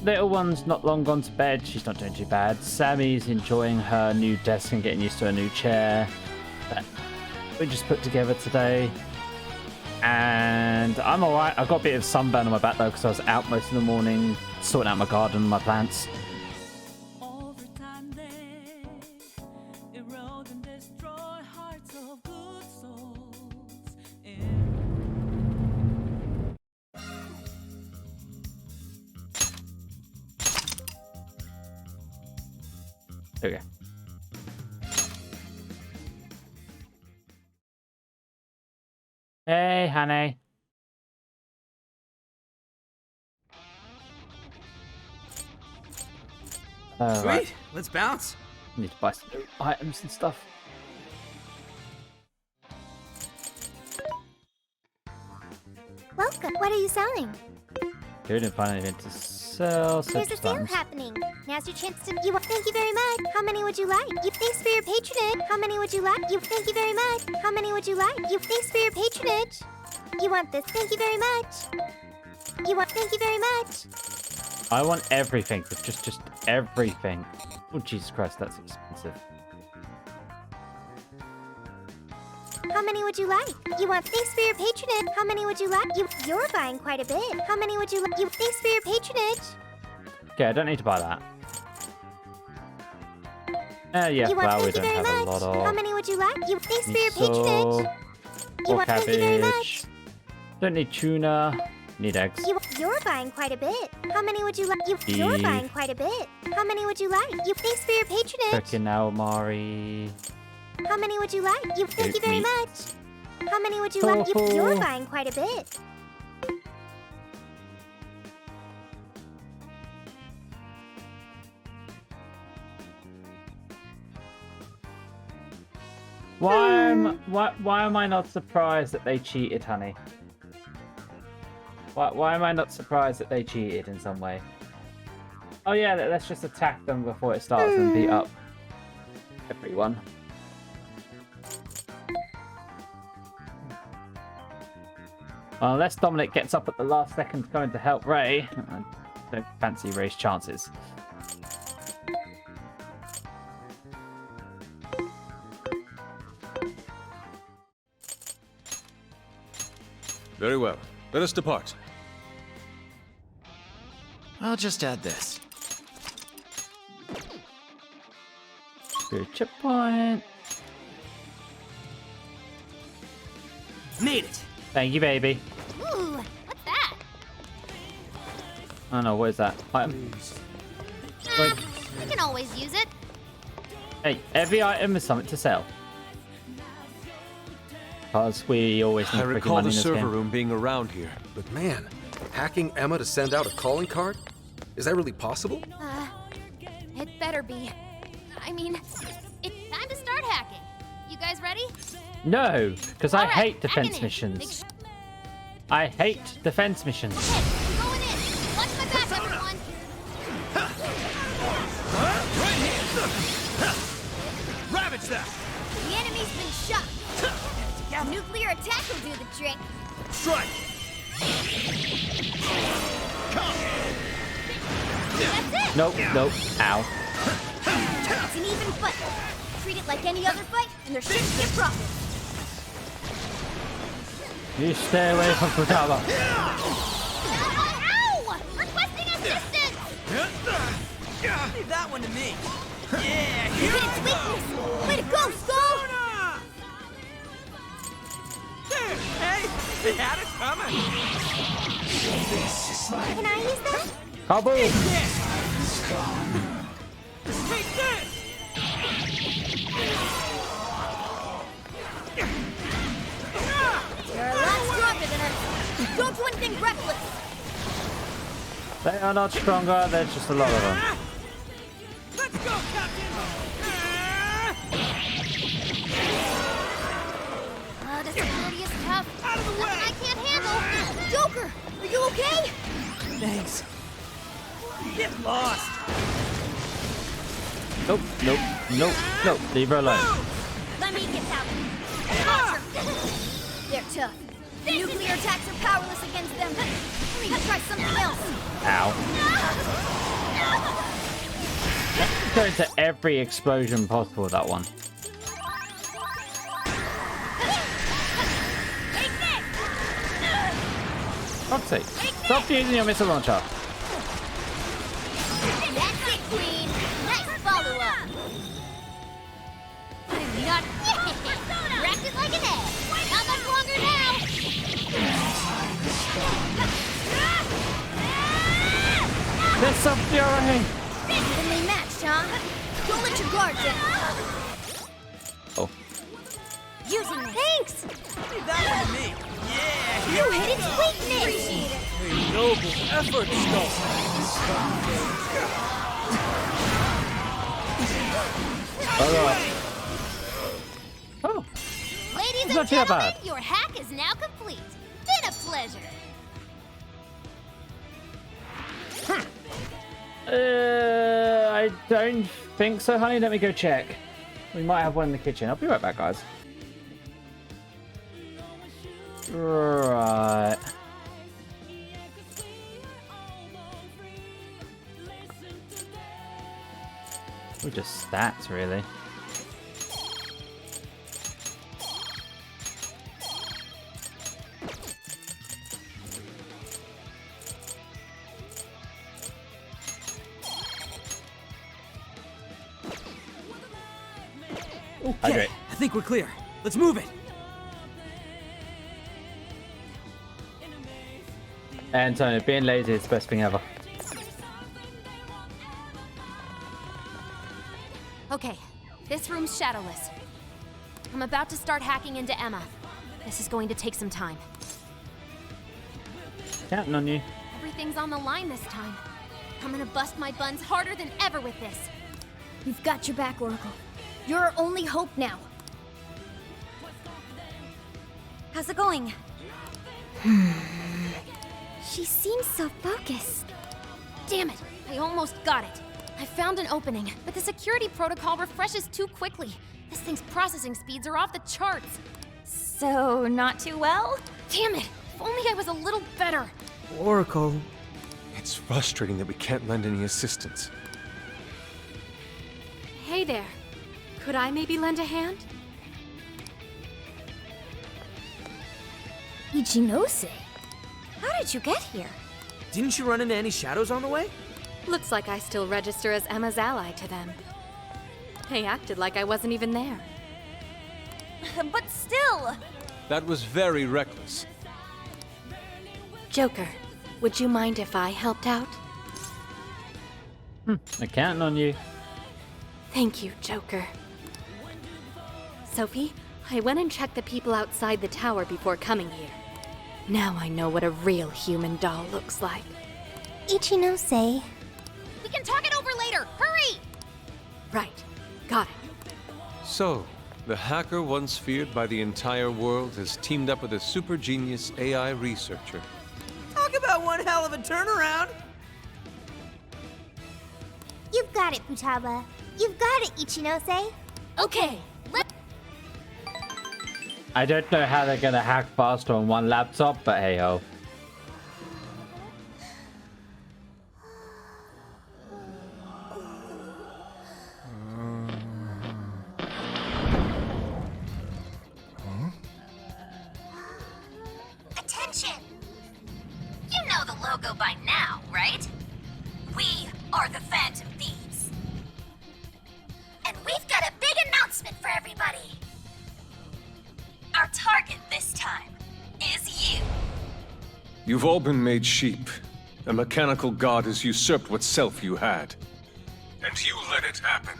Little one's not long gone to bed. She's not doing too bad. Sammy's enjoying her new desk and getting used to her new chair that we just put together today. And I'm alright. I've got a bit of sunburn on my back though because I was out most of the morning sorting out my garden and my plants. Okay. Hey, honey. Sweet, Right. let's bounce. Need to buy some new items and stuff. Welcome. What are you selling? Didn't find anything to sell. There's a Such sale funds. happening. Now's your chance to. Thank you very much. How many would you like? Thanks for your patronage. How many would you like? Thank you very much. How many would you like? Thanks for your patronage. You want this? Thank you very much. Thank you very much. I want everything. Just everything. Oh Jesus Christ, that's expensive. How many would you like? Thanks for your patronage. How many would you like? You're buying quite a bit. How many would you like? Thanks for your patronage. Okay, I don't need to buy that. Yeah, flour we Thank you don't very have a much. lot of. How many would you like? Thanks for Need your patronage. or Thank you very cabbage. much. Don't need tuna. Need eggs. You're buying quite a bit. How many would you like? You're Beef. buying quite a bit. How many would you like? Thanks for your patronage. Cooking now, Mari. How many would you like? Thank you very meat. much. How many would you like? Tofu. You're buying quite a bit. Why am I not surprised that they cheated, honey? Why am I not surprised that they cheated in some way? Oh yeah, let's just attack them before it starts and beat up everyone. Well, unless Dominic gets up at the last second going to help Ray, I don't fancy Ray's chances. Very well. Let us depart. I'll just add this. Good checkpoint. Made it. Thank you, baby. Ooh, what's that? Oh no, what is that? Item. Wait. I can always use it. Hey, every item is something to sell. Because we always need I freaking recall money the in this server game. room being around here. But man, hacking Emma to send out a calling card? Is that really possible? It better be. I mean, it's time to start hacking. You guys ready? No, because I All right, hate defense hacking in. missions. I hate defense missions. Okay, I'm going in. Watch my back, everyone. Ravage that. The enemy's been shot. Nuclear attack will do the trick. Strike. That's it. Nope, nope. Ow. It's an even fight. Treat it like any other fight, and there shouldn't be a problem. You stay away from Futaba. Ow! Requesting assistance! Leave that one to me. Yeah, Hit its weakness! Way to go, Skull! Hey, they had it coming. Can I use that? Kaboom! Take this. You're a lot stronger than us. Don't do anything reckless. They are not stronger, there's just a lot of them. Let's go, Captain. This ability is tough. Out of the way. Nothing I can't handle. Joker, are you okay? Thanks. Get lost. Nope, nope, nope, nope. Leave her alone. Let me get out. Monster. They're tough. The nuclear attacks are powerless against them. Let's try something else. Ow. Let's go into every explosion possible with that one. God's sake. Stop using your missile launcher. That's it, Queen. Nice follow-up. Not wrapped it like an egg. Not much longer now. This of fury. Evenly matched, huh? Don't let your guard down. Oh. Using this. Thanks. Leave that one to me. Yeah, You hit its weakness. a noble effort, Skull. Oh. Ladies It's not and too gentlemen, bad. your hack is now complete. Been a pleasure. I don't think so, honey. Let me go check. We might have one in the kitchen. I'll be right back, guys. Right. We're just stats, really. Okay, I think we're clear. Let's move it. Antonio, being lazy is the best thing ever. Okay, this room's shadowless. I'm about to start hacking into Emma. This is going to take some time. Counting on you. Everything's on the line this time. I'm gonna bust my buns harder than ever with this. We've got your back, Oracle. You're our only hope now. How's it going? She seems so focused. Damn it, I almost got it. I found an opening, but the security protocol refreshes too quickly. This thing's processing speeds are off the charts. So, not too well? Damn it, if only I was a little better. Oracle. It's frustrating that we can't lend any assistance. Hey there. Could I maybe lend a hand? Ichinose? How did you get here? Didn't you run into any shadows on the way? Looks like I still register as Emma's ally to them. They acted like I wasn't even there. But still! That was very reckless. Joker, would you mind if I helped out? I'm counting on you. Thank you, Joker. Sophie, I went and checked the people outside the tower before coming here. Now I know what a real human doll looks like. Ichinose. We can talk it over later! Hurry! Right. Got it. So, the hacker once feared by the entire world has teamed up with a super genius AI researcher. Talk about one hell of a turnaround. You've got it, Futaba. You've got it, Ichinose. Okay, I don't know how they're gonna hack faster on one laptop, but hey ho. Attention! You know the logo by now, right? We are the Phantom Thieves. And we've got a big announcement for everybody. Our target this time is you. You've all been made sheep. A mechanical god has usurped what self you had. And you let it happen.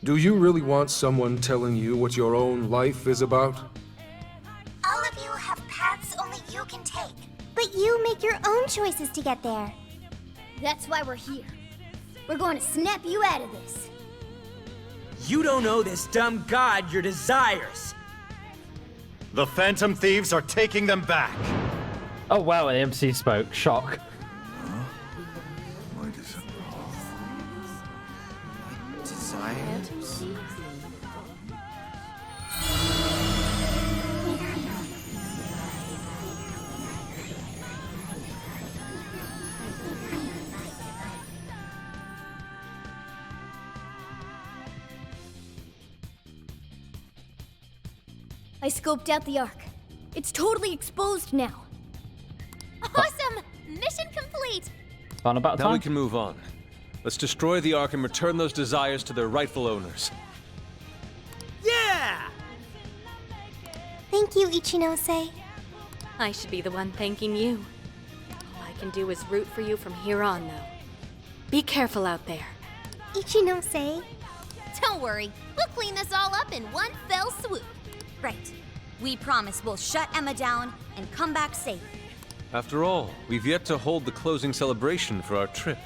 Do you really want someone telling you what your own life is about? All of you have paths only you can take. But you make your own choices to get there. That's why we're here. We're going to snap you out of this. You don't owe this dumb god your desires. The Phantom Thieves are taking them back. Oh wow, the MC spoke. Shock. I scoped out the Ark. It's totally exposed now. Awesome! Mission complete! Final battle Now time. we can move on. Let's destroy the Ark and return those desires to their rightful owners. Yeah! Thank you, Ichinose. I should be the one thanking you. All I can do is root for you from here on, though. Be careful out there. Ichinose. Don't worry, we'll clean this all up in one fell swoop. Right. We promise we'll shut Emma down and come back safe. After all, we've yet to hold the closing celebration for our trip.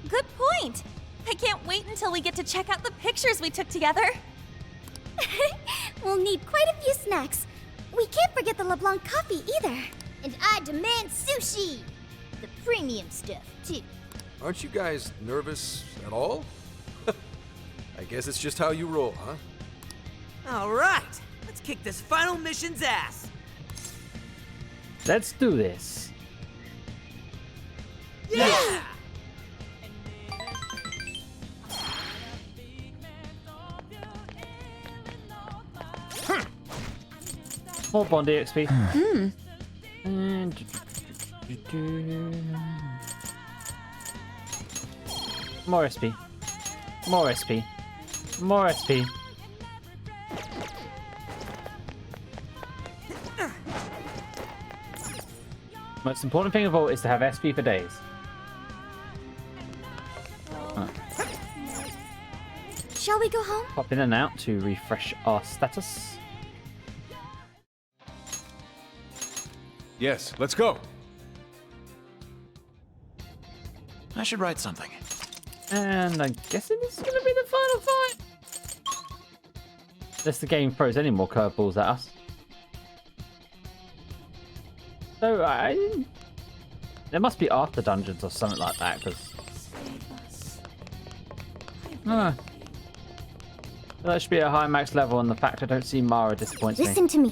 Good point. I can't wait until we get to check out the pictures we took together. We'll need quite a few snacks. We can't forget the LeBlanc coffee either. And I demand sushi! The premium stuff, too. Aren't you guys nervous at all? I guess it's just how you roll, huh? All right, let's kick this final mission's ass. Let's do this. Yeah! More Bondi XP. And more SP. More SP. More SP. Most important thing of all is to have SP for days. Shall we go home? Pop in and out to refresh our status. Yes, let's go. I should write something. And I'm guessing this is going to be the final fight. Unless the game throws any more curveballs at us. So, there must be after dungeons or something like that, because... That should be a high max level, and the fact I don't see Mara disappoints me. Listen to me.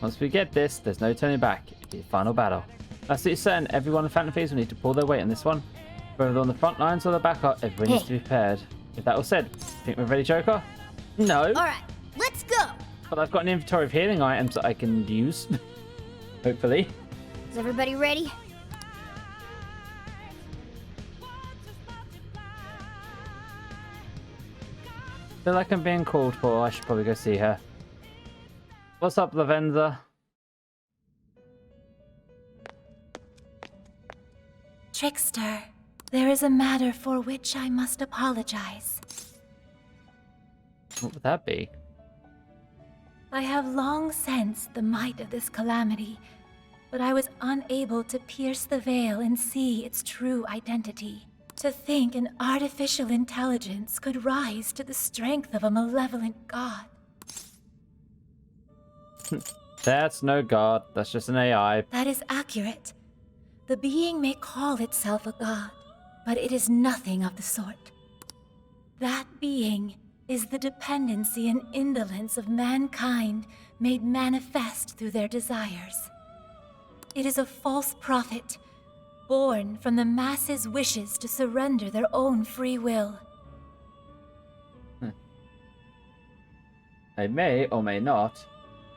Once we get this, there's no turning back. It'll be a final battle. That's it, certain everyone in Phantom Thieves will need to pull their weight in this one. Whether they're on the front lines or the back, everyone needs to be prepared. With that all said, think we're ready, Joker? No. Alright, let's go! But I've got an inventory of healing items that I can use. Hopefully. Is everybody ready? Feel like I'm being called for. I should probably go see her. What's up, Lavenza? Trickster, there is a matter for which I must apologize. What would that be? I have long sensed the might of this calamity, but I was unable to pierce the veil and see its true identity. To think an artificial intelligence could rise to the strength of a malevolent god. That's no god. That's just an AI. That is accurate. The being may call itself a god, but it is nothing of the sort. That being is the dependency and indolence of mankind made manifest through their desires. It is a false prophet, born from the masses' wishes to surrender their own free will. I may or may not.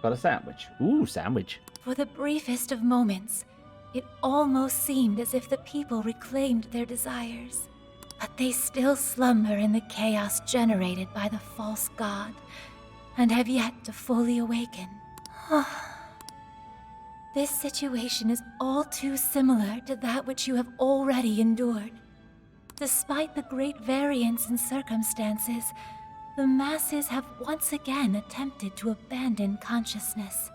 Got a sandwich. Ooh, sandwich. For the briefest of moments, it almost seemed as if the people reclaimed their desires. But they still slumber in the chaos generated by the false god, and have yet to fully awaken. This situation is all too similar to that which you have already endured. Despite the great variance in circumstances, the masses have once again attempted to abandon consciousness.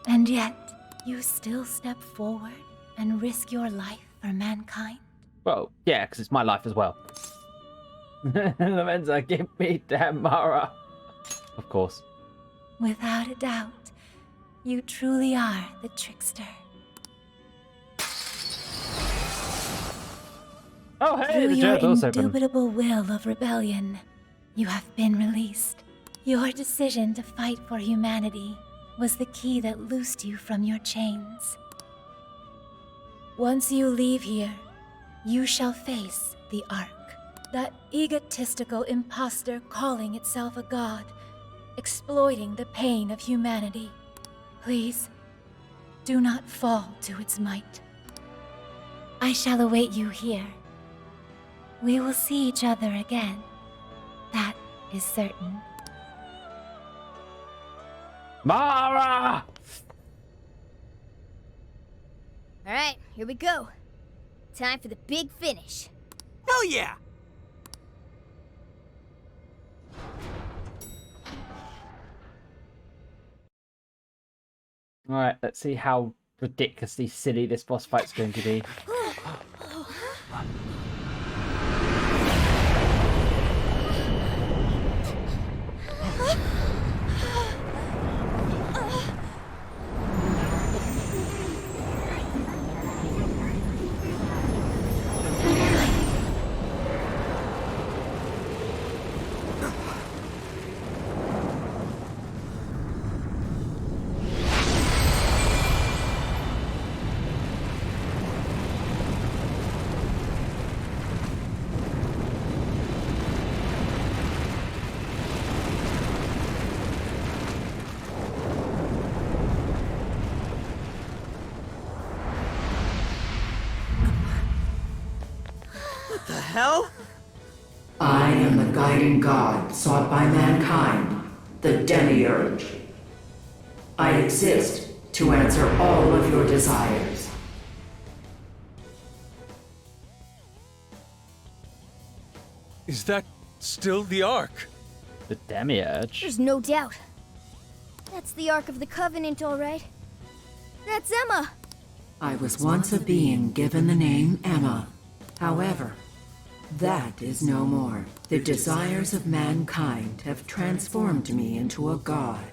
And yet, you still step forward and risk your life for mankind. Well, yeah, because it's my life as well. Lavenza, give me damn Mara. Of course. Without a doubt, you truly are the trickster. Oh, hey, Through the your jail door's open. indubitable will of rebellion, you have been released. Your decision to fight for humanity was the key that loosed you from your chains. Once you leave here, you shall face the Ark. That egotistical impostor calling itself a god, exploiting the pain of humanity. Please, do not fall to its might. I shall await you here. We will see each other again. That is certain. Mara! Alright, here we go. Time for the big finish. Hell yeah! Alright, let's see how ridiculously silly this boss fight's going to be. The hell? I am the guiding god sought by mankind, the Demiurge. I exist to answer all of your desires. Is that still the Ark? The Demiurge? There's no doubt. That's the Ark of the Covenant, all right. That's Emma. I was once a being given the name Emma. However, that is no more. The desires of mankind have transformed me into a god.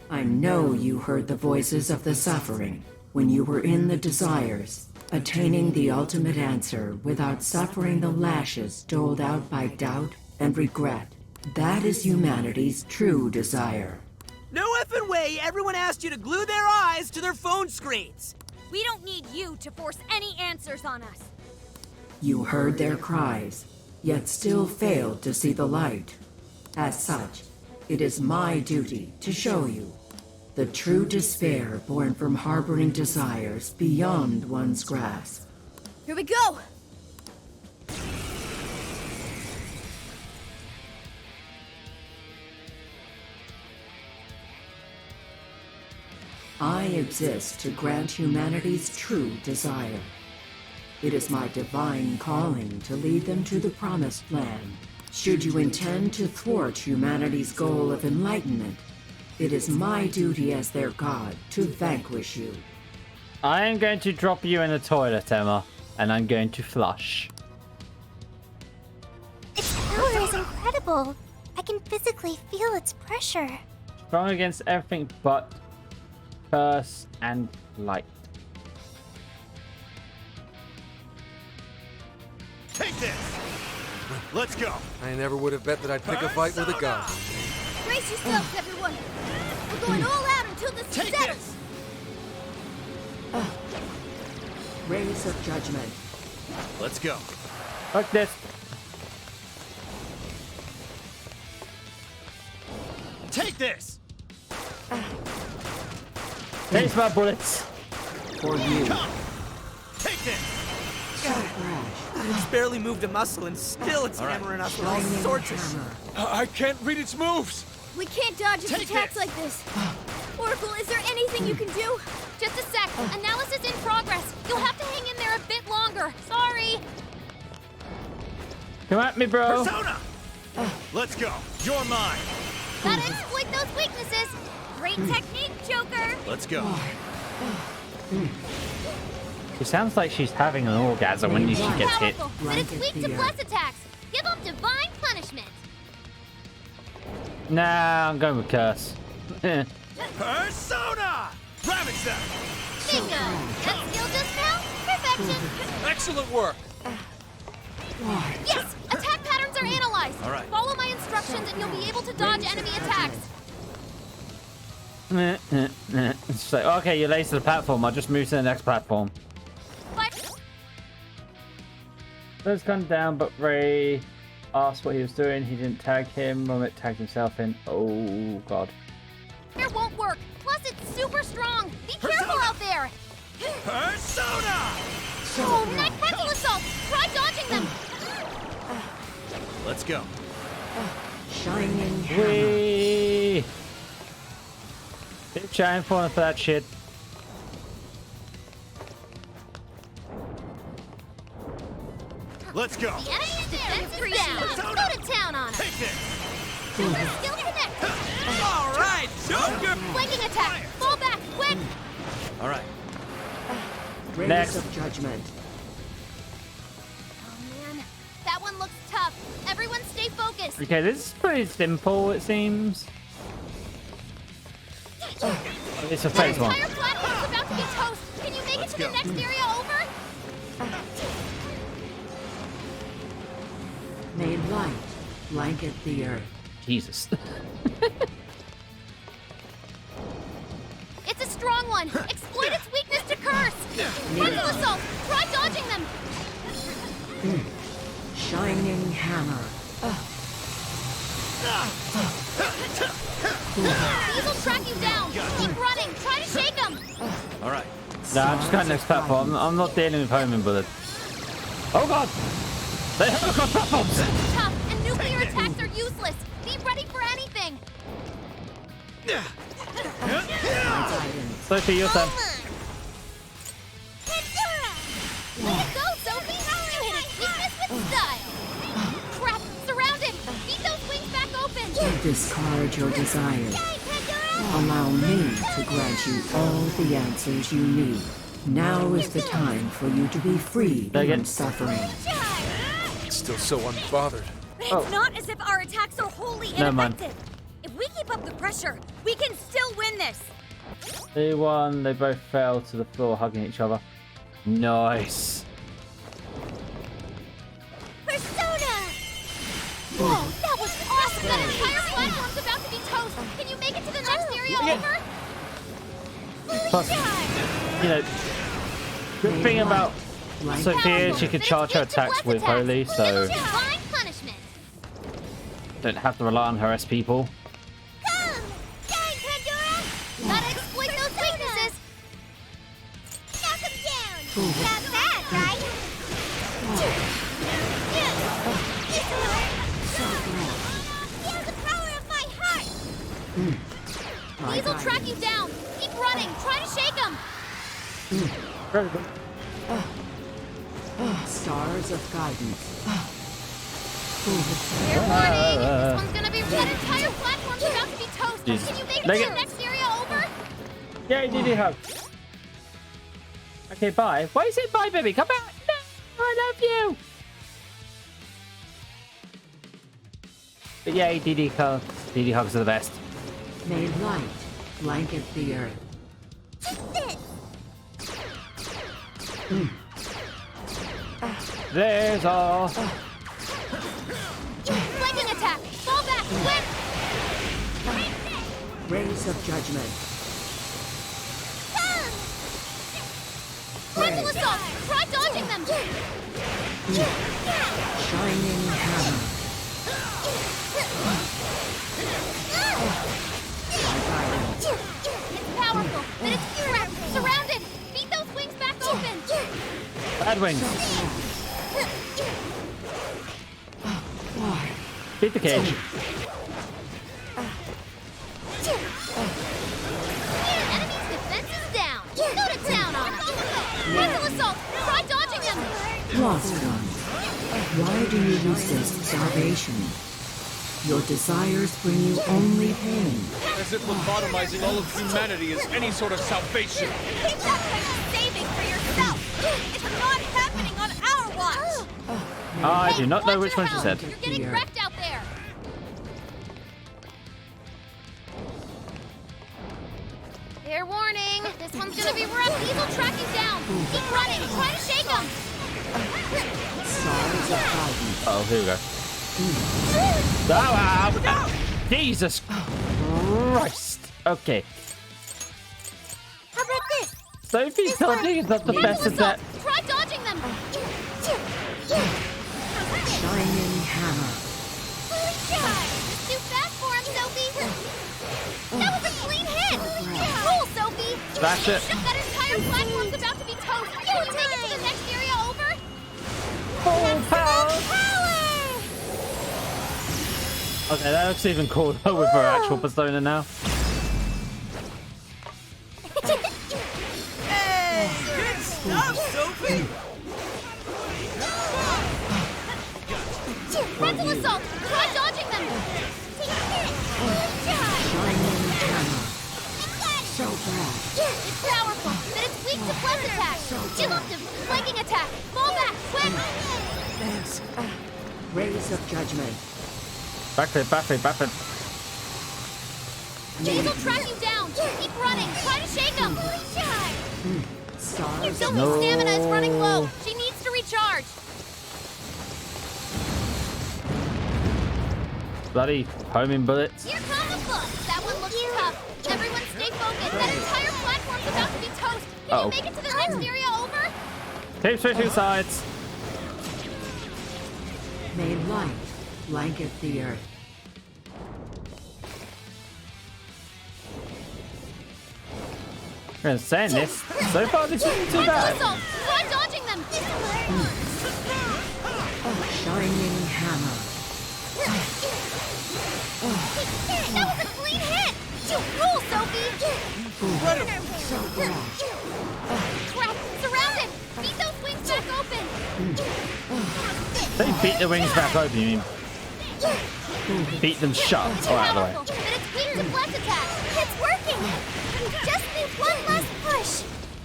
I know you heard the voices of the suffering when you were in the desires, attaining the ultimate answer without suffering the lashes doled out by doubt and regret. That is humanity's true desire. No effing way everyone asked you to glue their eyes to their phone screens! We don't need you to force any answers on us. You heard their cries, yet still failed to see the light. As such, it is my duty to show you the true despair born from harboring desires beyond one's grasp. Here we go. I exist to grant humanity's true desire. It is my divine calling to lead them to the promised land. Should you intend to thwart humanity's goal of enlightenment, it is my duty as their god to vanquish you. I am going to drop you in the toilet, Emma, and I'm going to flush. Its power is incredible. I can physically feel its pressure. Strong against everything but curse and light. Take this! Let's go! I never would have bet that I'd pick a fight with a god. Brace yourselves, everyone. We're going all out until this Take settles. this! Rays of judgment. Let's go. Fuck this. Take this! Taste my bullets. For you. Come! Take this! So rash. It's barely moved a muscle and still it's hammering us with all Lightning sorts of hammer. I can't read its moves! We can't dodge its Take attacks this. like this. Oracle, is there anything you can do? Just a sec. Analysis in progress. You'll have to hang in there a bit longer. Sorry. Come at me, bro. Persona! Let's go. You're mine. Gotta exploit those weaknesses. Great technique, Joker. Let's go. She sounds like she's having an orgasm when she gets hit. Powerful, but it's weak to bless attacks. Give them divine punishment. Nah, I'm going with curse. Persona! Ravage that! Bingo. That skill just now? Perfection. Excellent work! Yes, attack patterns are analyzed. All right. Follow my instructions and you'll be able to dodge enemy attacks. It's just like, okay, you're late to the platform. I'll just move to the next platform. Fire. Those come down, but Ray asked what he was doing. He didn't tag him. Moment tagged himself in. Oh god. It won't work. Plus, it's super strong. Be careful out there. Persona! Oh, Night Frontal Assault! Try dodging them. Let's go. Shining hammer. Whee! Big giant falling for that shit. Let's go. The enemy's defense is down. Go to town on him. Take this. Skill connect. All right, Joker! Flanking attack. Fall back, quick. All right. Rays Next. of judgment. Oh man, that one looks tough. Everyone, stay focused. Okay, this is pretty simple, it seems. It's a phase one. Entire platform's about to be toast. Can you make it to the next area over? May light blanket the earth. Jesus. It's a strong one. Exploit its weakness to curse. Frontal assault. Try dodging them. Shining hammer. These will track you down. Keep running. Try to shake them. All right. Nah, I'm just going next platform. I'm not dealing with homing bullets. Oh god! They have across platforms! Tough, and nuclear attacks are useless. Be ready for anything. Sophie, your turn. Pandora! Way to go, Sophie! You hit its weakness with style. Crap! Surrounded. Beat those wings back open. Discard your desires. Yay, Pandora! Allow me to grant you all the answers you need. Now is the time for you to be free from suffering. Still so unbothered. It's not as if our attacks are wholly Never mind. ineffective. If we keep up the pressure, we can still win this. They won. They both fell to the floor, hugging each other. Nice. Persona! Whoa, that was awesome! That entire platform's about to be toast. Can you make it to the next area over? Plus, you know, good thing about Sophia, she could charge her attacks with Holy, so Divine punishment. don't have to rely on her SP pool. Come! Dang, Pandora! Gotta exploit those weaknesses! Knock him down! Not bad, right? Feel the power of my heart! These will track you down! Keep running! Try to shake them! Stars of guidance. Fair warning! This one's gonna be that entire platform's about to be toast! Jesus. Can you make it Make to it. the next area over? Yeah, you did hug. Okay, bye. Why is it bye, baby? Come back! No, I love you! But yeah, DD hugs. DD hugs are the best. May light blanket the earth. There's all. Flanking attack! Fall back! Quick! Rays of judgment. Frontal assault! Try dodging them! Shining hammer. It's powerful, but it's trapped, surrounded! Beat those wings back open! Bad wings. Beat the cage. Enemy's defense is down! Go to town on them! Frontal assault! Try dodging them! Lost one. Why do you resist salvation? Your desires bring you only pain. As if lobotomizing all of humanity is any sort of salvation. Keep that kind of saving for yourself. It's not happening on our watch. I do not know which one she said. You're getting wrecked out there! Fair warning! This one's gonna be rough! These will track you down! Keep running! Try to shake them! Stars of guidance. Oh, here we go. Oh, Jesus Christ. Okay. How about this? Sophie's dodging is not the best at that. Try dodging them! Shining hammer. That's it. That entire platform's about to be toast. Can you make it to the next area over? Full power. Okay, that looks even cooler with her actual persona now. Hey, good stuff, Sophie. Frontal assault! Try dodging them! So bad. It's powerful, but it's weak to plus attack. Disruptive, flanking attack. Fall back, quick! Thanks. Rays of judgment. Backflip, backflip, backflip. Jade will track you down. Keep running. Try to shake him. Your Sophie's stamina is running low. She needs to recharge. Bloody homing bullets. Here come the books. That one looks tough. Everyone stay focused. That entire platform's about to be toast. Can you make it to the next area over? Keep switching sides. May light blanket the earth. I'm saying this. So far, this isn't too bad. Try dodging them. Shining hammer. That was a clean hit. You rule, Sophie. So bad. Crap! Surrounded. Beat those wings back open. Don't beat the wings back open, you mean beat them shut. All right, by the way. But it's weak to blast attack. It's working! Just need one last push.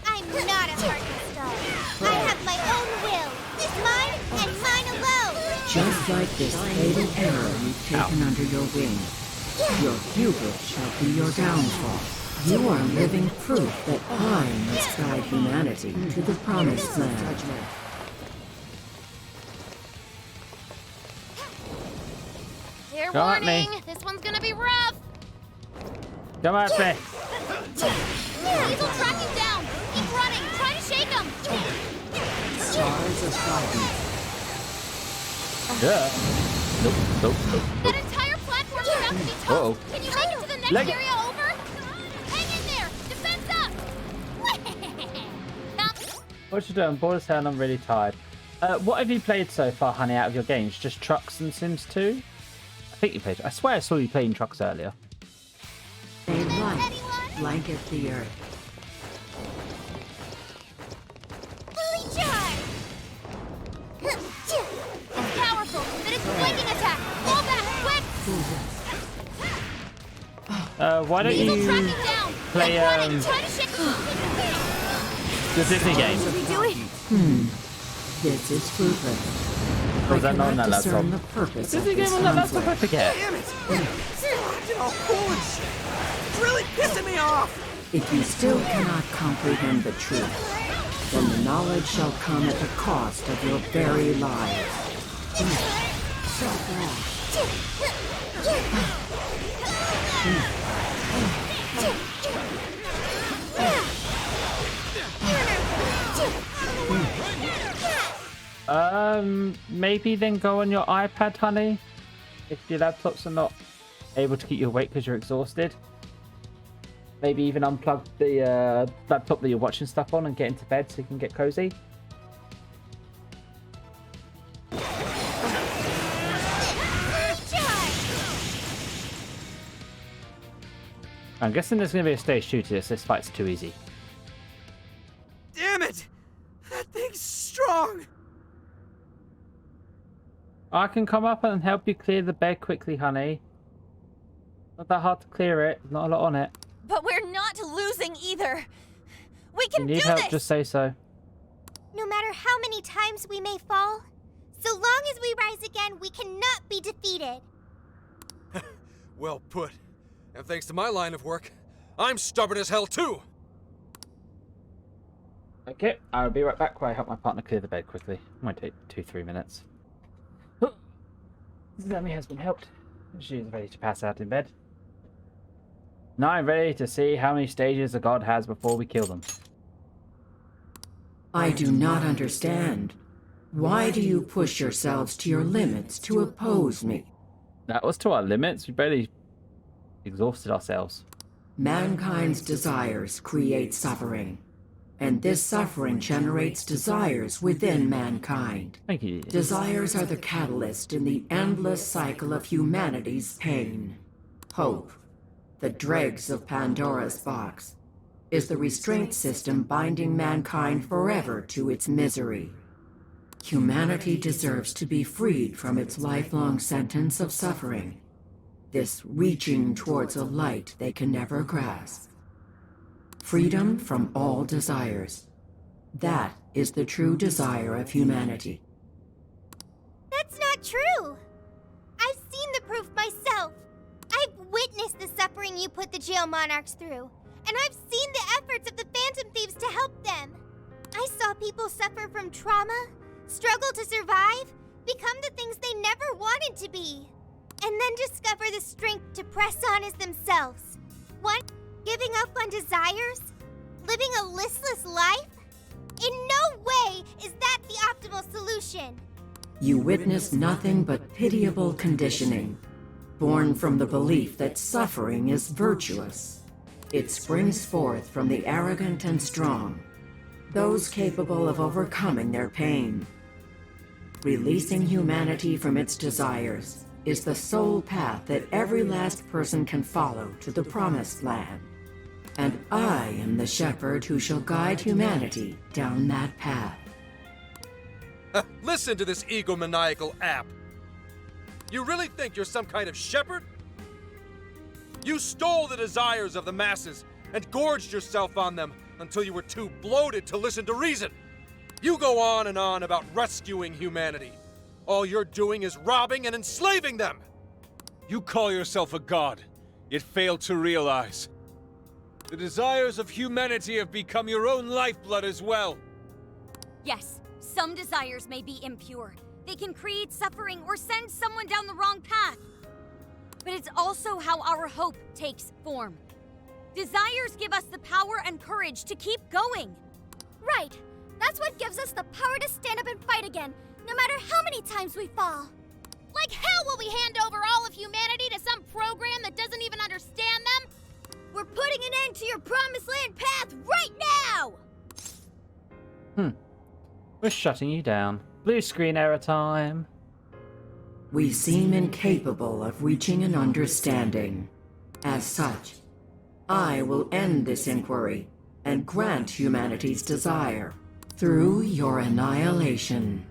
I'm not a heartless dog. I have my own will. It's mine and mine alone. Just like this fatal error you've taken under your wing, your hubris shall be your downfall. You are living proof that I must guide humanity to the promised land. Fair Come at me. warning. This one's gonna be rough. Come at me. These will track you down. Keep running. Try to shake them. Stars of guidance. Yeah. Nope, nope, nope, That nope. entire platform's about to be toast. Uh-oh. Can you make it to the next Leg it. area over? Hang in there. Defense up. What you doing? Bored as hell and I'm really tired. What have you played so far, honey, out of your games? Just Trucks and Sims 2? I think you played. I swear I saw you playing Trucks earlier. May light blanket the earth. Powerful, but it's flanking attack. Fall back, quick. Why don't These will track you you down. play Keep running. Try to shake the Disney game? What are we doing? This is fruitless. Was that not on that discern laptop? the purpose Disney of game this on that laptop? I conflict. forget. Damn it! Oh, holy shit! It's really pissing me off! If you still cannot comprehend the truth, then the knowledge shall come at the cost of your very lives. So bad. Maybe then go on your iPad, honey. If your laptops are not able to keep you awake because you're exhausted. Maybe even unplug the laptop that you're watching stuff on and get into bed so you can get cozy. I'm guessing there's going to be a stage 2 to this. This fight's too easy. Damn it! That thing's strong! I can come up and help you clear the bed quickly, honey. Not that hard to clear it. Not a lot on it. But we're not losing either. We can If you need do help, this. just say so. No matter how many times we may fall, so long as we rise again, we cannot be defeated. Well put. And thanks to my line of work, I'm stubborn as hell too. Okay, I'll be right back while I help my partner clear the bed quickly. Might take 2-3 minutes. Zami has been helped. She is ready to pass out in bed. Now I'm ready to see how many stages a god has before we kill them. I do not understand. Why do you push yourselves to your limits to oppose me? That was to our limits. We barely exhausted ourselves. Mankind's desires create suffering, and this suffering generates desires within mankind. Thank you. Desires are the catalyst in the endless cycle of humanity's pain. Hope, the dregs of Pandora's box, is the restraint system binding mankind forever to its misery. Humanity deserves to be freed from its lifelong sentence of suffering. This reaching towards a light they can never grasp. Freedom from all desires. That is the true desire of humanity. That's not true! I've seen the proof myself. I've witnessed the suffering you put the jail monarchs through, and I've seen the efforts of the Phantom Thieves to help them. I saw people suffer from trauma, struggle to survive, become the things they never wanted to be, and then discover the strength to press on as themselves. One, giving up on desires? Living a listless life? In no way is that the optimal solution. You witness nothing but pitiable conditioning, born from the belief that suffering is virtuous. It springs forth from the arrogant and strong, those capable of overcoming their pain. Releasing humanity from its desires is the sole path that every last person can follow to the promised land. And I am the shepherd who shall guide humanity down that path. Listen to this egomaniacal app. You really think you're some kind of shepherd? You stole the desires of the masses and gorged yourself on them until you were too bloated to listen to reason. You go on and on about rescuing humanity. All you're doing is robbing and enslaving them! You call yourself a god, yet fail to realize. The desires of humanity have become your own lifeblood as well. Yes, some desires may be impure. They can create suffering or send someone down the wrong path. But it's also how our hope takes form. Desires give us the power and courage to keep going. Right. That's what gives us the power to stand up and fight again, no matter how many times we fall. Like hell will we hand over all of humanity to some program that doesn't even understand them? We're putting an end to your promised land path right now! We're shutting you down. Blue screen error time. We seem incapable of reaching an understanding. As such, I will end this inquiry and grant humanity's desire through your annihilation.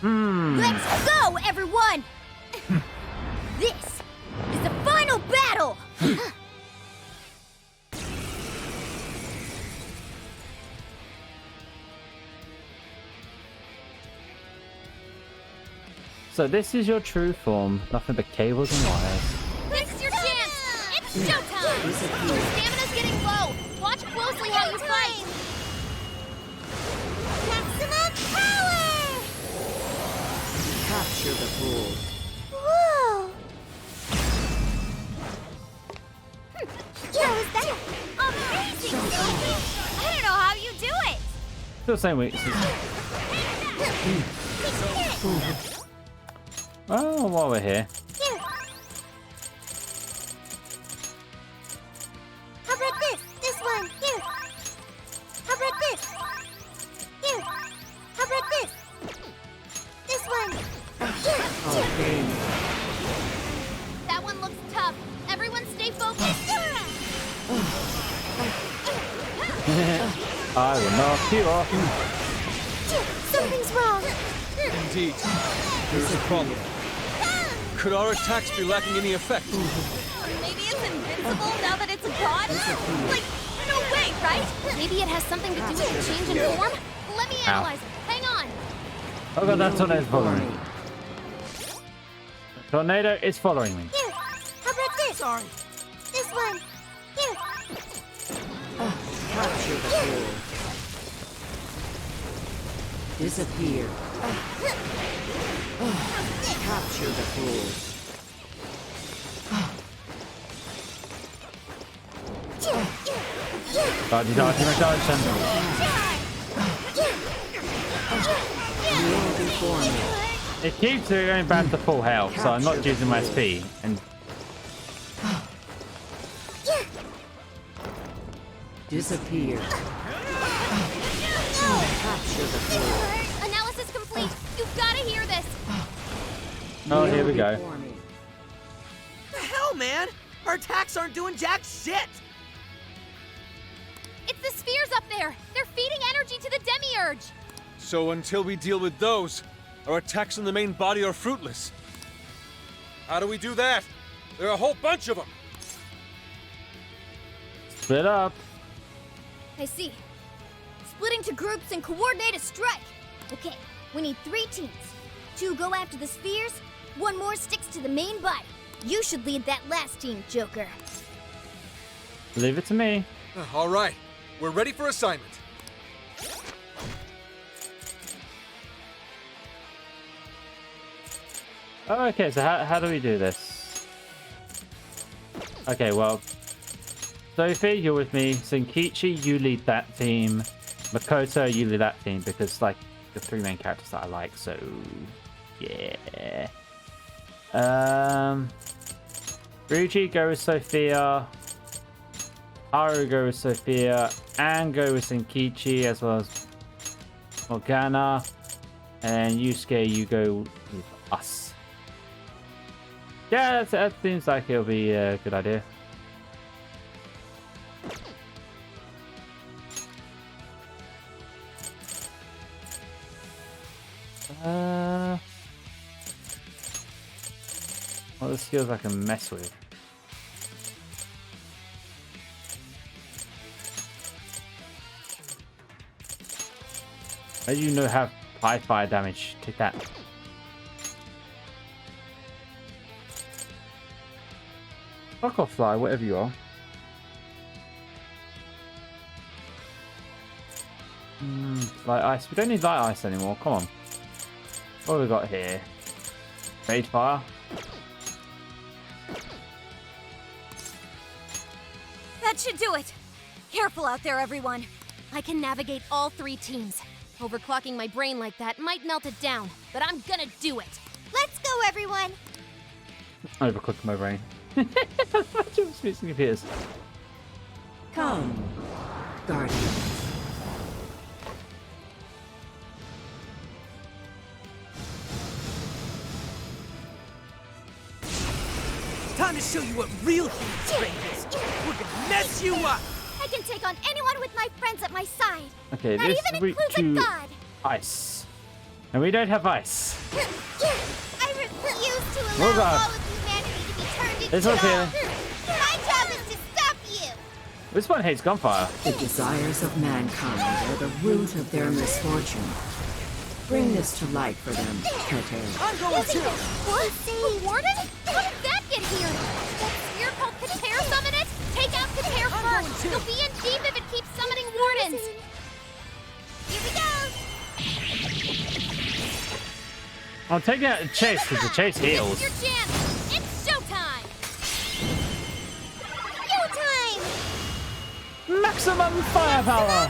Let's go, everyone! This is the final battle! So this is your true form, nothing but cables and wires. This is your chance! It's showtime! Your stamina's getting low! Watch closely while you fight! Maximum power! Capture the fool. Whoa! How is that? Amazing! I don't know how you do it! Still the same weaknesses. Oh, while we're here. Here. How about this? This one. Here. How about this? Here. How about this? This one. Here. That one looks tough. Everyone stay focused! I will knock you off. Something's wrong. Indeed, there's a problem. Could our attacks be lacking any effect? Maybe it's invincible now that it's a god? Like, no way, right? Maybe it has something to do with the change in form? Let me analyze it. Hang on. Oh god, that tornado is following me. The tornado is following me. Here. How about this? Sorry. This this one. Here. Capture the fool. Disappear. Capture the fool. Dodgy, dodgy, dodgy. Kneel before me. It keeps going back to full health, so I'm not using my SP. And Disappear. Capture the fool. Analysis complete. You've got to hear this. oh, here we go. Before me. The hell, man? Our attacks aren't doing jack shit! It's the spheres up there. They're feeding energy to the demiurge. So until we deal with those, our attacks on the main body are fruitless. How do we do that? There are a whole bunch of them. Split up. I see. Splitting to groups and coordinate a strike. Okay, we need 3 teams. 2 go after the spheres, 1 more sticks to the main body. You should lead that last team, Joker. Leave it to me. All right, we're ready for assignment. Oh, okay, so how do we do this? Okay, well, Sophie, you're with me. Senkichi, you lead that team. Makoto, you lead that team because, like, the 3 main characters that I like. So, yeah. Ryuji, go with Sophia. Haru, go with Sophia. Anne, go with Senkichi, as well as Morgana. And Yusuke, you go with us. Yeah, that seems like it'll be a good idea. What are the skills I can mess with? How do you know have high fire damage? Take that. Fuck off, fly, whatever you are. Light ice. We don't need light ice anymore. Come on. What have we got here? Fade fire. That should do it. Careful out there, everyone. I can navigate all 3 teams. Overclocking my brain like that might melt it down, but I'm gonna do it. Let's go, everyone. Overclocked my brain. Speaking of his. Come, Guardians. Time to show you what real human strength is. We're gonna mess you up! I can take on anyone with my friends at my side. Okay, That this even week includes a to god. ice. And we don't have ice. I refuse to Oh, allow God. all of humanity to be turned into It's okay. dogs. My job is to stop you. This one hates gunfire. The desires of mankind are the root of their misfortune. Bring this to light for them, Keter. I'm going too! What? The warden? How did that get here? That sphere called Kater summon it? Take out Kater first! You'll be in deep if it keeps summoning wardens! Here we go. I'm taking out the chase because the chase heals. Your chance! It's showtime! Go time. Maximum firepower! Power.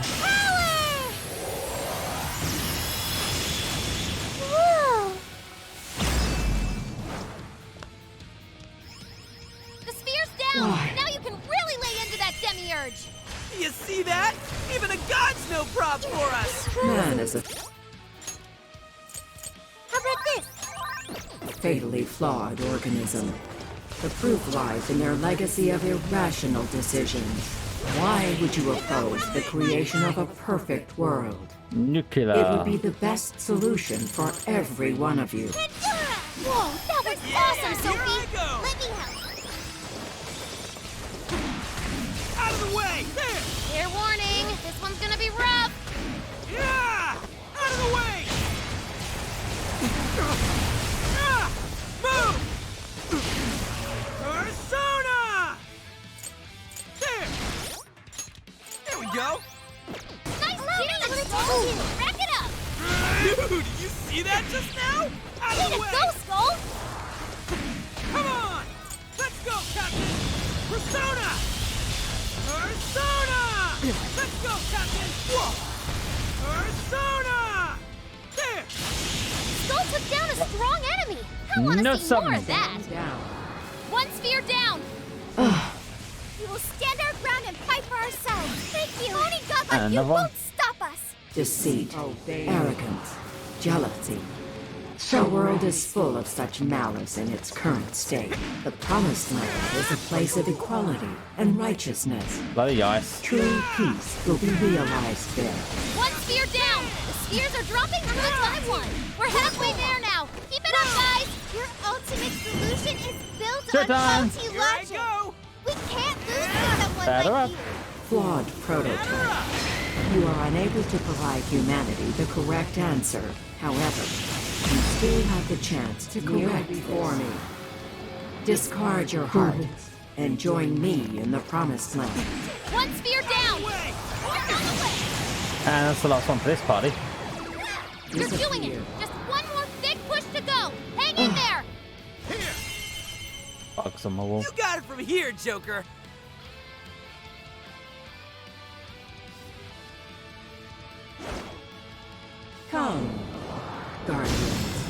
Whoa. The sphere's down! Why? Now you can really lay into that demiurge! You see that? Even a god's no prop for us! Man is a How about this? fatally flawed organism. The proof lies in their legacy of irrational decisions. Why would you oppose the creation of a perfect world? Nuclear. It would be the best solution for every one of you. Whoa, that was awesome, Here I Sophie. go! Let me help. Out of the way! There! Fair warning, this one's gonna be rough! Yeah! Out of the way! Ah! Move! Persona! Did you see that just now? Out Way of the to way! go, Skull! Come on! Let's go, Captain! Persona! Persona! Let's go, Captain! Whoa! Persona! There! Skull took down a strong enemy! I want to No see more summon. of that! Down. One sphere down! We will stand our ground and fight for ourselves! Thank you! Only God like you Another one? won't stop us! Deceit, arrogance, jealousy. The world is full of such malice in its current state. The Promised Land is a place of equality and righteousness. Bloody ice. True peace will be realized there. One sphere down! The spheres are dropping one by one! We're halfway there now! Keep it up, guys! Your ultimate solution is built Your on time. faulty Here I logic. go! We can't lose to someone Batter like up. you. Flawed prototype. You are unable to provide humanity the correct answer. However, you still have the chance to correct before me. Discard your heart and join me in the Promised Land. One sphere down! Way! And that's the last one for this party. You're doing it! Just one more big push to go! Hang in there! Here! Bugs on my wall. You got it from here, Joker! Come, Guardians.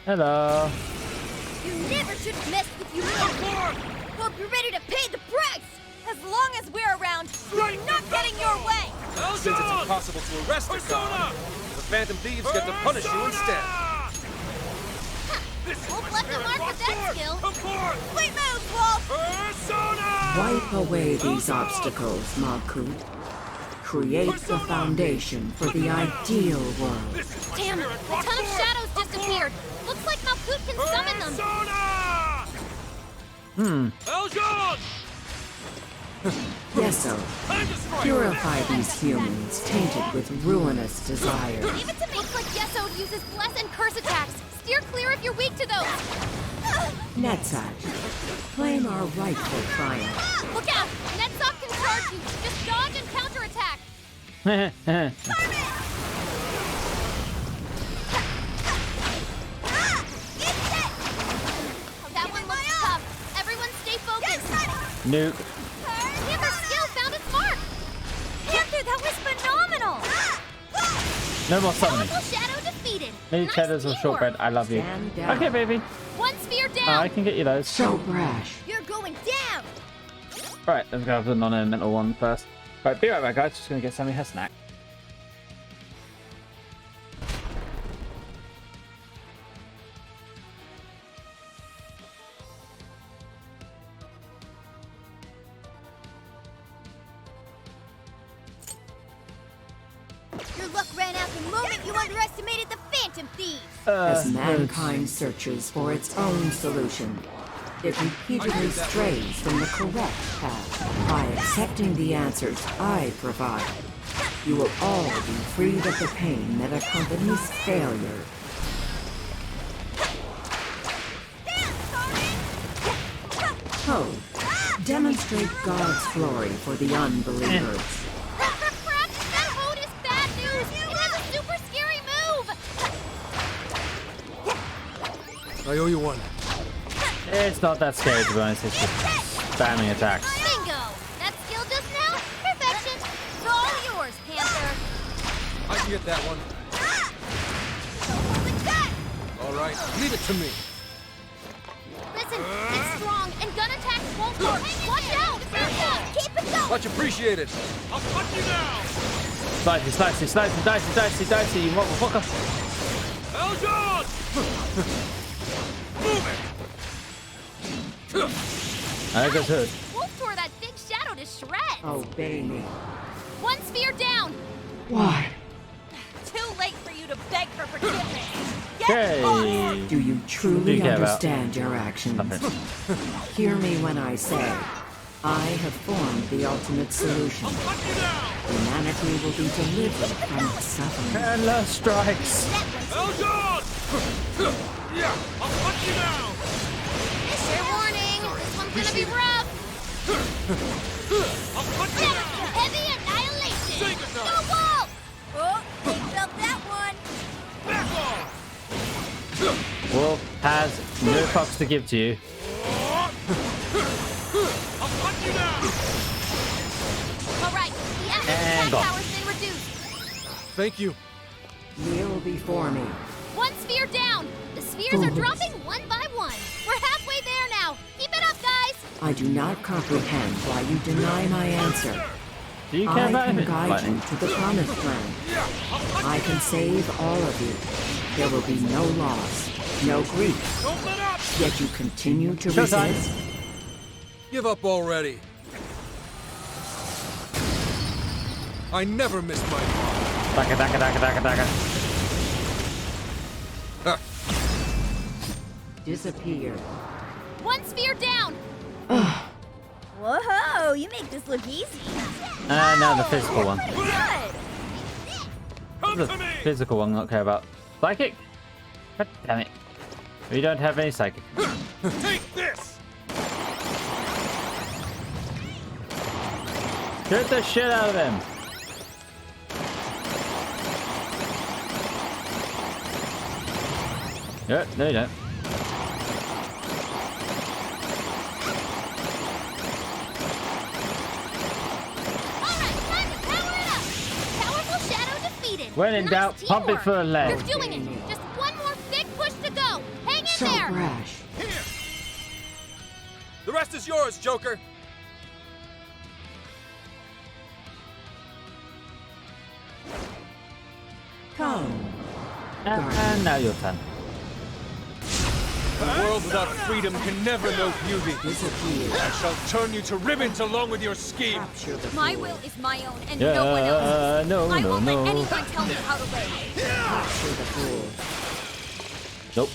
Hello. You never should have messed with you! Hope you're ready to pay the price! As long as we're around, we're not getting your way! Since it's impossible to arrest a god, the Phantom Thieves get to punish you instead. Wolf left a mark with that skill! Come forth! Sweet moves, Wolf! Persona! Wipe away these obstacles, Malkuth. Create the foundation for the ideal world. Damn it! A ton of shadows disappeared! Looks like Malkuth can summon them! Persona! Eljon! Yeso, Time to strike! purify these humans tainted with ruinous desires. Leave it to me! Looks like Yesod uses bless and curse attacks! Steer clear if you're weak to those! Netzach, claim our rightful triumph. Look out! Netzok can charge you! Just dodge and counterattack! That one looks tough! Everyone stay focused! Nuke. Panther's skill found its mark! Panther, that was phenomenal! No more summoning. Powerful shadow defeated! Many Nice cheddars or teamwork. shortbread. I love you. Stand down. Okay, baby. One sphere I down! can get you those. So brash. You're going down! Right, let's go for the non-elemental one first. Right, be right back, guys. Just gonna get Sammy her snack. Your luck ran out the moment you underestimated the Phantom Thieves! As mankind searches for its own solution, it repeatedly strays from the correct path. By accepting the answers I provide, you will all be freed of the pain that accompanies failure. Code. Demonstrate God's glory for the unbelievers. Crap! That hold is bad news! It has a super scary move! I owe you one. It's not that scary, to be honest. It's just spamming attacks. Bingo! That skill just now? Perfection! It's all yours, Panther! I can get that one. All right, leave it to me. Listen, it's strong, and gun attacks won't work! Watch out! Keep it going! Much appreciated. I'll cut you down! Slicey, slicey, slicey, dicey, dicey, dicey, you motherfucker. Eljon! Move it! There goes Hood. Wolf tore that big shadow to shreds! Obey me. One sphere down! Why? Too late for you to beg for forgiveness. Okay. Do you What do truly you care about? understand your actions? Nothing. Hear me when I say, I have formed the ultimate solution. Cut you down! Humanity will be delivered from its suffering. Hello strikes. Eljon! Yeah, I'll cut you down! Fair warning, this one's gonna be rough! Heavy annihilation! Say goodnight. Go Wolf! Oh, they felt that one. Back off! Wolf has no fucks to give to you. I'll hunt you down! All right, the And attack gone. power's been reduced. Thank you. Kneel before me. One sphere down. The spheres are dropping one by one. We're halfway there now. Keep it up, guys. I do not comprehend why you deny my answer. Do you care I about can him? guide you Lightning? to the promised land. I can save all of you. There will be no loss, no grief. Don't let up! Yet you continue to Showtime. resist. Give up already. I never missed my mark. Daka, daka, daka, daka, daka. Disappear. One sphere down. Whoa, you make this look easy. Now the physical one. Good. The physical one, not care about. Psychic? God damn it. We don't have any psychic. Take this! Shoot the shit out of them. No, no, you don't. When in doubt, pump it for a leg. You're doing it. Just one more big push to go. Hang in So there. brash. Here! The rest is yours, Joker! Come. And now your turn. A world without freedom can never know beauty. Disappear. I shall turn you to ribbons along with your scheme. Capture the My fool. will is my own, and Yeah, no one else's. no, I no, won't no. let anyone tell me how to live. Capture the fool. Nope.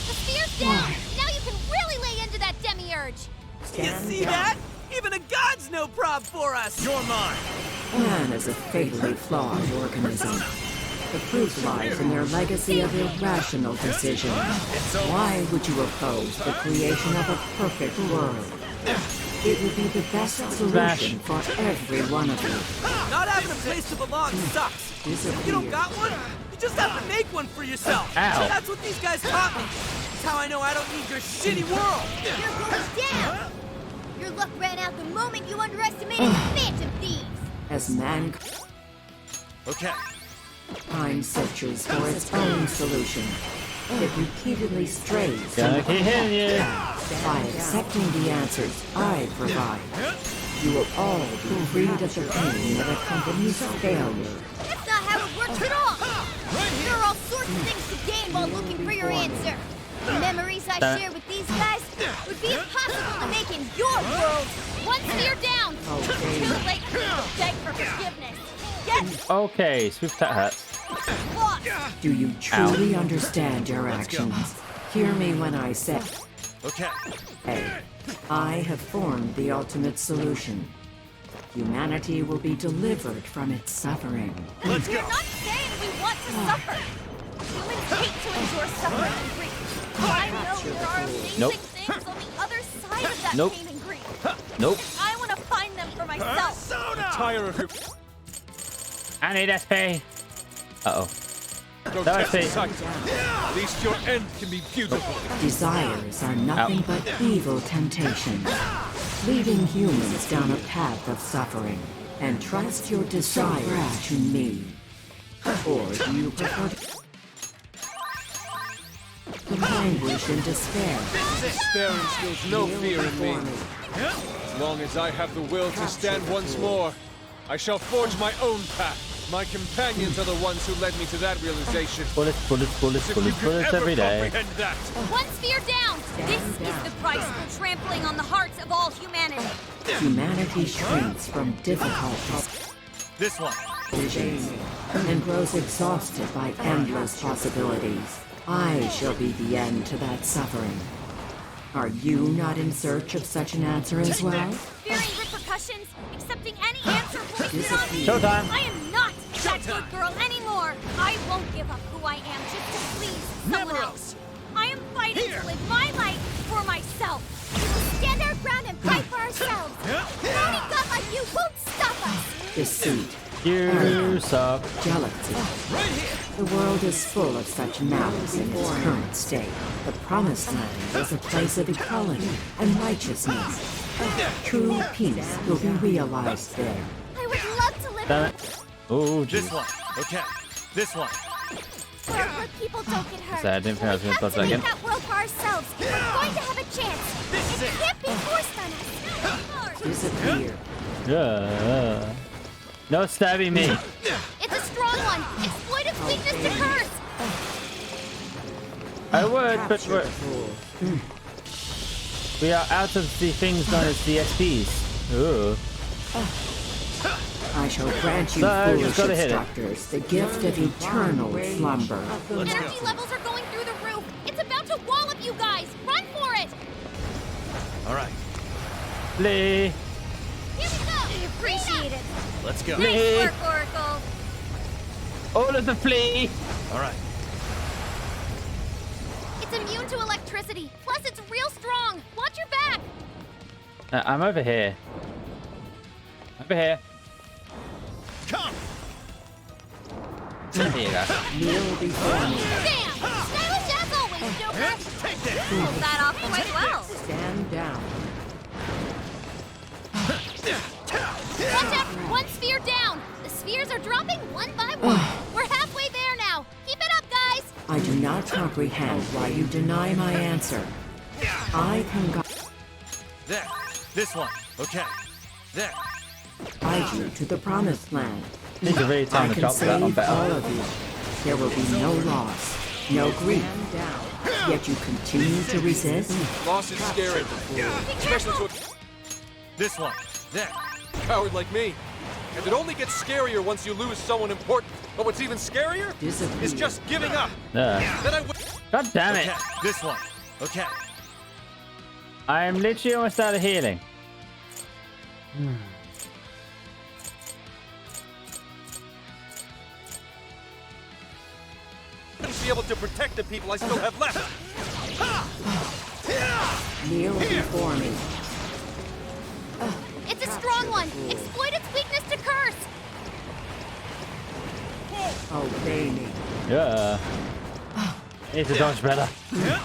The spear's down. Now you can really lay into that demiurge. You Stand see down. that? Even a god's no prob for us. You're mine! Man is a fatally flawed organism. The proof lies in their legacy of irrational decisions. Why would you oppose the creation of a perfect world? It would be the best solution for every one of you. Not having a place to belong sucks. If you don't got one, you just have to make one for yourself. Ow. That's what these guys taught me. That's how I know I don't need your shitty world. Here goes down. Your luck ran out the moment you underestimated Phantom Thieves. As mankind Okay. searches for its own solution, it repeatedly strays from Gonna the keep hitting you. By accepting the answers I provide, you will all be freed of the pain that accompanies failure. That's not how it works at all. There are all sorts of things to gain while looking for your answer. The memories I share with these guys would be impossible to make in your world. One sphere down. Too late to beg for forgiveness. Get Okay, swift that hurts. lost. Do you truly understand your actions? Hear me when I say, Okay. I have formed the ultimate solution. Humanity will be delivered from its suffering. Let's We're go! not saying we want to suffer. Humans hate to endure suffering and grief. I know there are amazing Nope. things on the other side of that Nope. pain and grief. Nope. I want to find them for myself. Tire of your I need SP. Uh-oh. grotesque That was sight. At least your end can be beautiful. Desires are nothing but evil temptations, leading humans down a path of suffering. And trust your desires to me. Or do you prefer to languish in despair? Despair instills no fear in me. As long as I have the will to stand once more, I shall forge my own path. My companions are the ones who led me to that realization. Bullets, bullets, bullets, As if you bullets, could bullets ever every day. comprehend that. One sphere down. This is the price for trampling on the hearts of all humanity. Humanity shrinks from difficulties This one. and grows exhausted by endless possibilities. I shall be the end to that suffering. Are you not in search of such an answer as well? Fearing repercussions, accepting any answer foisted on me. Showtime. I am not that good girl anymore. I won't give up who I am just to please someone else. I am fighting to live my life for myself. We will stand our ground and fight for ourselves. deceit, You suck. jealousy. The world is full of such malice in its current state. The Promised Land is a place of equality and righteousness. True peace will be realized there. I would love to live Damn it. Oh, This jeez. one. Okay. This one. where people don't get hurt. Sorry, I didn't think I was We gonna have dodge that make again. that world for ourselves. We're going to have a chance. It can't be forced on us. Disappear. Yeah. No stabbing me. It's a strong one. Exploit its weakness to curse. I would, but Capture the fool. we are out of the things known as DSPs. Ooh. I shall grant you, So, foolish just gotta hit it. instructors, the gift of eternal slumber. Energy levels are going through the roof. It's about to wallop you guys. Run for it. All right. Flee. Here we go. I appreciate it. Let's go. Flee. Nice work, Oracle. All of the flee. All right. It's immune to electricity. Plus, it's real strong. Watch your back. I'm over here. Over here. Come. There you go. Kneel before me. Damn. Stylish as always, Joker. Take that. Pulled that off quite well. Stand down. Watch out! One sphere down. The spheres are dropping one by one. We're halfway there now. Keep it up, guys. I do not comprehend why you deny my answer. I can There. This one. Okay. There. guide you to the Promised Land. Need to really I time the can drop for that one save all better. of you. There will be no loss, no grief. Yet you continue to resist. Loss is scary. Especially to This one. There. a coward like me. And it only gets scarier once you lose someone important. But what's even scarier Disappear. is just giving up. There. Then I would. God damn it. Okay. This one. Okay. I am literally almost out of healing. Be able to protect the people I still have left. Kneel before me. It's a strong one. Exploit its weakness to curse. Obey me. Yeah. Need to dodge better. Damn.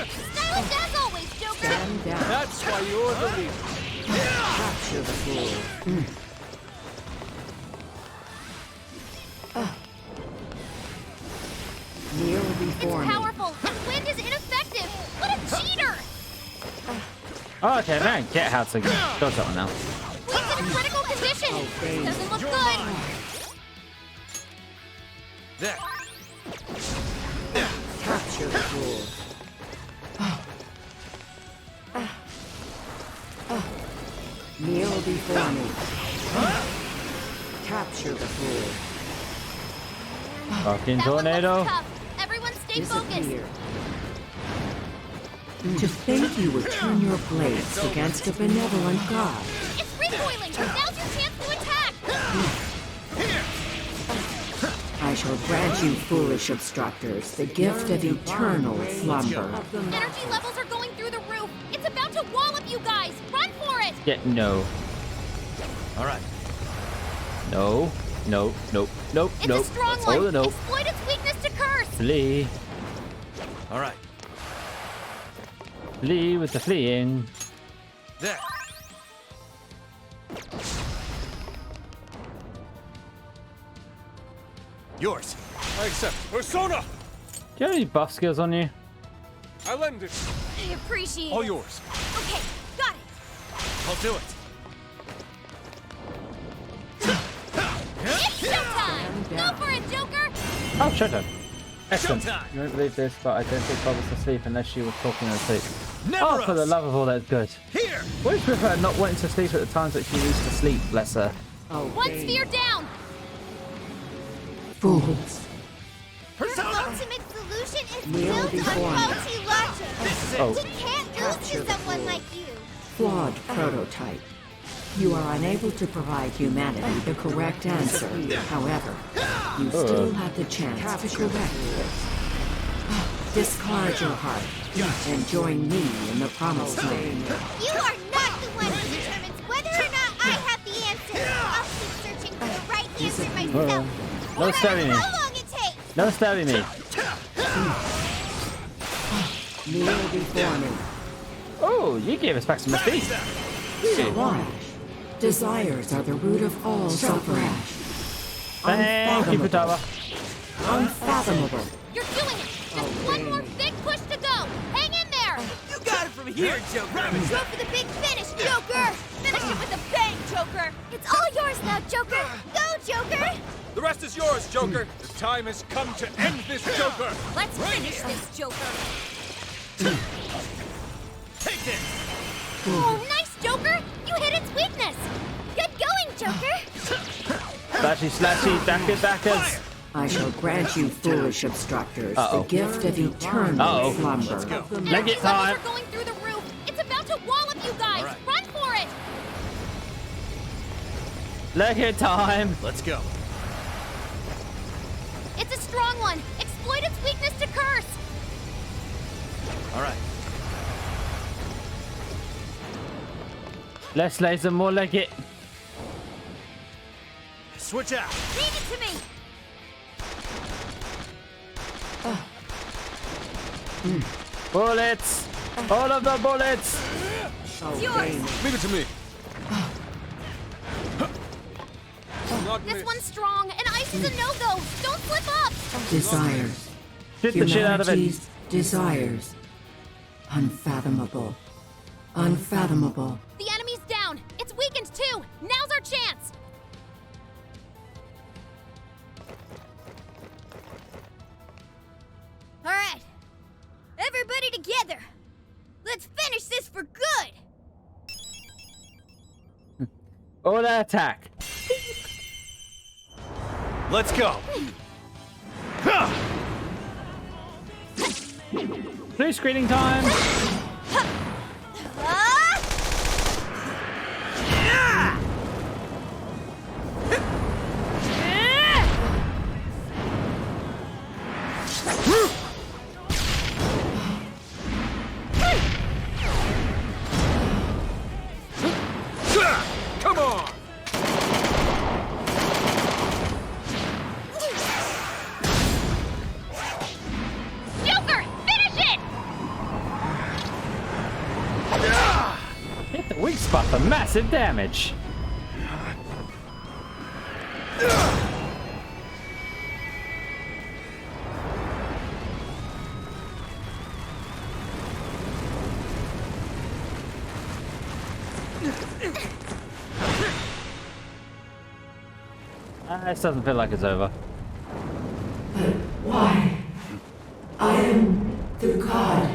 Stylish as always, Joker. Stand down. That's why you're the leader. Capture the fool. Kneel It's before me. powerful. Its wind is ineffective. What a cheater. Oh, okay, man. Get how to dodge that one now. Queen's in a critical position. Obey. Doesn't look good. There. Capture the fool. Kneel before me. Capture the fool. Fucking That one tornado. looks tough. Everyone stay focused. Disappear. To think you would turn your blades against a benevolent god. It's recoiling. Now's your chance to attack. I shall grant you, foolish obstructors, the gift of eternal slumber. Energy levels are going through the roof. It's about to wallop you guys. Run for it. Yeah, no. All right. No. No. Nope. Nope. It's Nope. a strong That's one. all the nope. Exploit its weakness to curse. Flee. All right. Flee with the fleeing. There. Yours. I accept. Persona! Do you have any buff skills on you? I lend it. I appreciate All it. yours. Okay, got it. I'll do it. It's showtime. Go for it, Joker. Oh, showtime. Excellent. Showtime. You won't believe this, but I don't think Bob was asleep unless she was talking in her sleep. Never Oh, for the us. love of all that's good. Here. What is with her not wanting to sleep at the times that she needs to sleep, bless her? One sphere down. Fools. The ultimate solution is Kneel built on before me. faulty logic. Oh. We can't lose Capture to the someone fool. like you. Flawed prototype. You are unable to provide humanity the correct answer. However, you still have the chance to correct this. Discard your heart and join me in the Promised Land. You are not the one who determines whether or not I have the answer. I'll see No stabbing me. How long it takes? No stabbing me. Kneel before me. Oh, you gave us back some speed. Why? Desires are the root of all suffering. Thank you, Futaba. Unfathomable. You're doing it! Just one more big push to go! Hang in there! You got it from here, Joker. Go for the big finish, Joker! Finish it with a bang, Joker! It's all yours now, Joker! Go, Joker! The rest is yours, Joker. The time has come to end this, Joker! Let's finish this, Joker. Take this. Oh, nice, Joker! You hit its weakness! Good going, Joker! Slashy, slashy, dackers. I shall grant you foolish obstructors Uh-oh. the gift of eternal Uh-oh. slumber. Leg it Levels time. are going through the roof! It's about to wallop you guys! Run for it! Leg it time. Let's go. It's a strong one! Exploit its weakness to curse! All right. Less laser, more leg it. Switch out. Leave it to me! Bullets. All of the bullets. It's yours! Leave it to me. Not This miss. one's strong, and ice is a no-go! Don't slip up! Desires. Shoot the shit out of it. Humanity's desires. Unfathomable. Unfathomable. The enemy's down! It's weakened too! Now's our chance! Alright. Everybody together! Let's finish this for good! Order attack. Let's go. Blue screening time. Come on! Joker! Finish it! Hit the weak spot for massive damage. This doesn't feel like it's over. Why? I am the god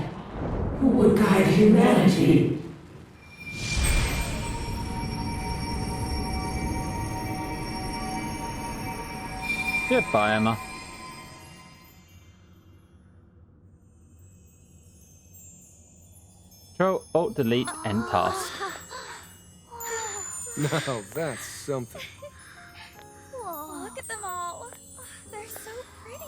who would guide humanity. Goodbye, Emma. Control, Alt, Delete, End task. Now that's something. Oh, look at them all. They're so pretty.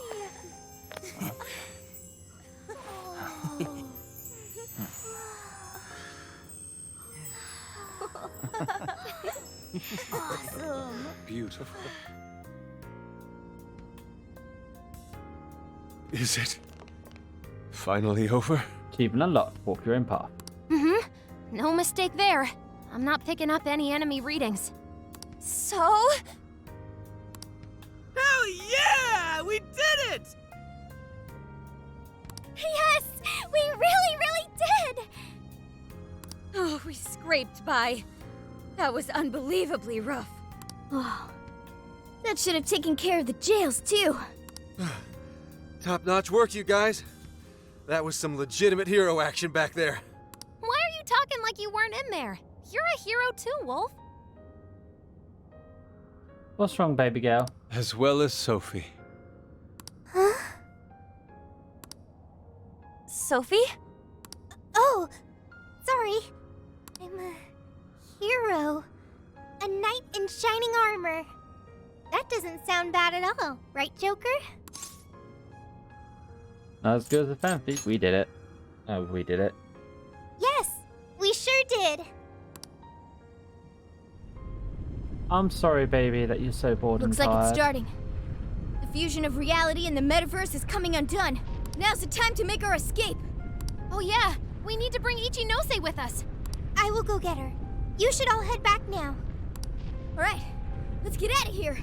Awesome. Beautiful. Is it finally over? Achievement unlocked. Walk your own path. Mm-hmm. No mistake there. I'm not picking up any enemy readings. So? Hell yeah! We did it! Yes! We really did! Oh, we scraped by. That was unbelievably rough. Oh, that should have taken care of the jails, too. Top-notch work, you guys. That was some legitimate hero action back there. Why are you talking like you weren't in there? You're a hero too, Wolf. What's wrong, baby girl? As well as Sophie. Huh? Sophie? Oh, sorry. I'm a hero. A knight in shining armor. That doesn't sound bad at all, right, Joker? Not as good as the fanfic. We did it. Oh, we did it. Yes, we sure did. I'm sorry, baby, that you're so bored Looks and like tired. it's starting. fusion of reality and the metaverse is coming undone. Now's the time to make our escape. Oh yeah, we need to bring Ichinose with us. I will go get her. You should all head back now. All right, let's get out of here.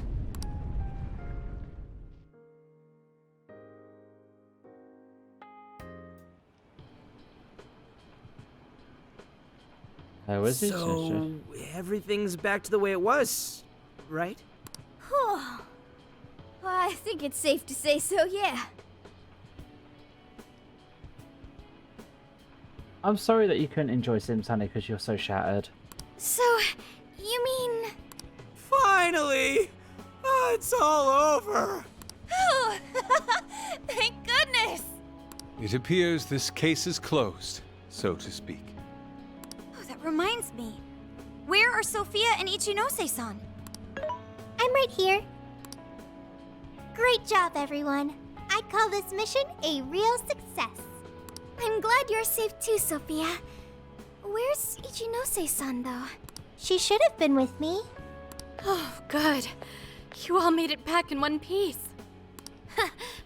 How is it? So, everything's back to the way it was, right? Well, I think it's safe to say so, yeah. I'm sorry that you couldn't enjoy Sims, honey, because you're so shattered. So, you mean... Finally! Oh, it's all over! Oh, thank goodness! It appears this case is closed, so to speak. Oh, that reminds me. Where are Sophia and Ichinose-san? I'm right here. Great job, everyone. I'd call this mission a real success. I'm glad you're safe too, Sophia. Where's Ichinose-san, though? She should have been with me. Oh, good. You all made it back in one piece.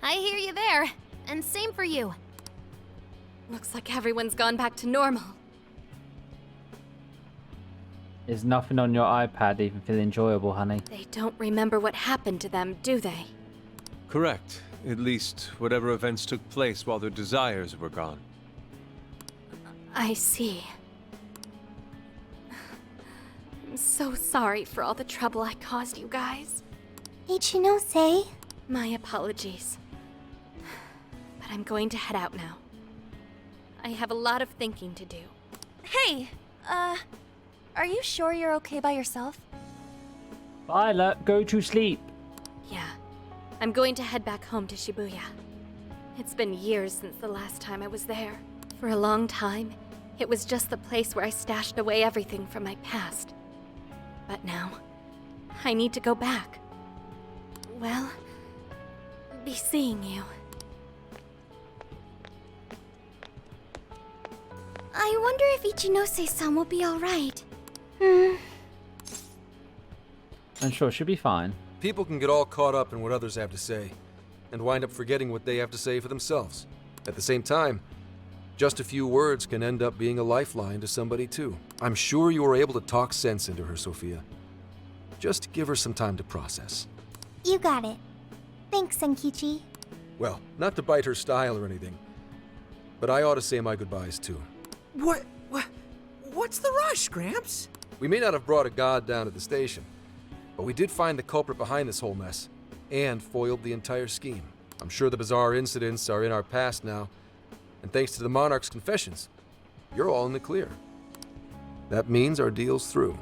I hear you there. And same for you. Looks like everyone's gone back to normal. Is nothing on your iPad even feel enjoyable, honey? They don't remember what happened to them, do they? Correct. At least, whatever events took place while their desires were gone. I see. I'm so sorry for all the trouble I caused you guys. Ichinose? My apologies. But I'm going to head out now. I have a lot of thinking to do. Hey, are you sure you're okay by yourself? Violet, go to sleep. Yeah. I'm going to head back home to Shibuya. It's been years since the last time I was there. For a long time, it was just the place where I stashed away everything from my past. But now, I need to go back. Well, be seeing you. I wonder if Ichinose-san will be alright. I'm sure she'll be fine. People can get all caught up in what others have to say, and wind up forgetting what they have to say for themselves. At the same time, just a few words can end up being a lifeline to somebody too. I'm sure you were able to talk sense into her, Sophia. Just give her some time to process. You got it. Thanks, Senkichi. Well, not to bite her style or anything, but I ought to say my goodbyes too. What's the rush, Gramps? We may not have brought a god down at the station, but we did find the culprit behind this whole mess, and foiled the entire scheme. I'm sure the bizarre incidents are in our past now, and thanks to the Monarch's confessions, you're all in the clear. That means our deal's through.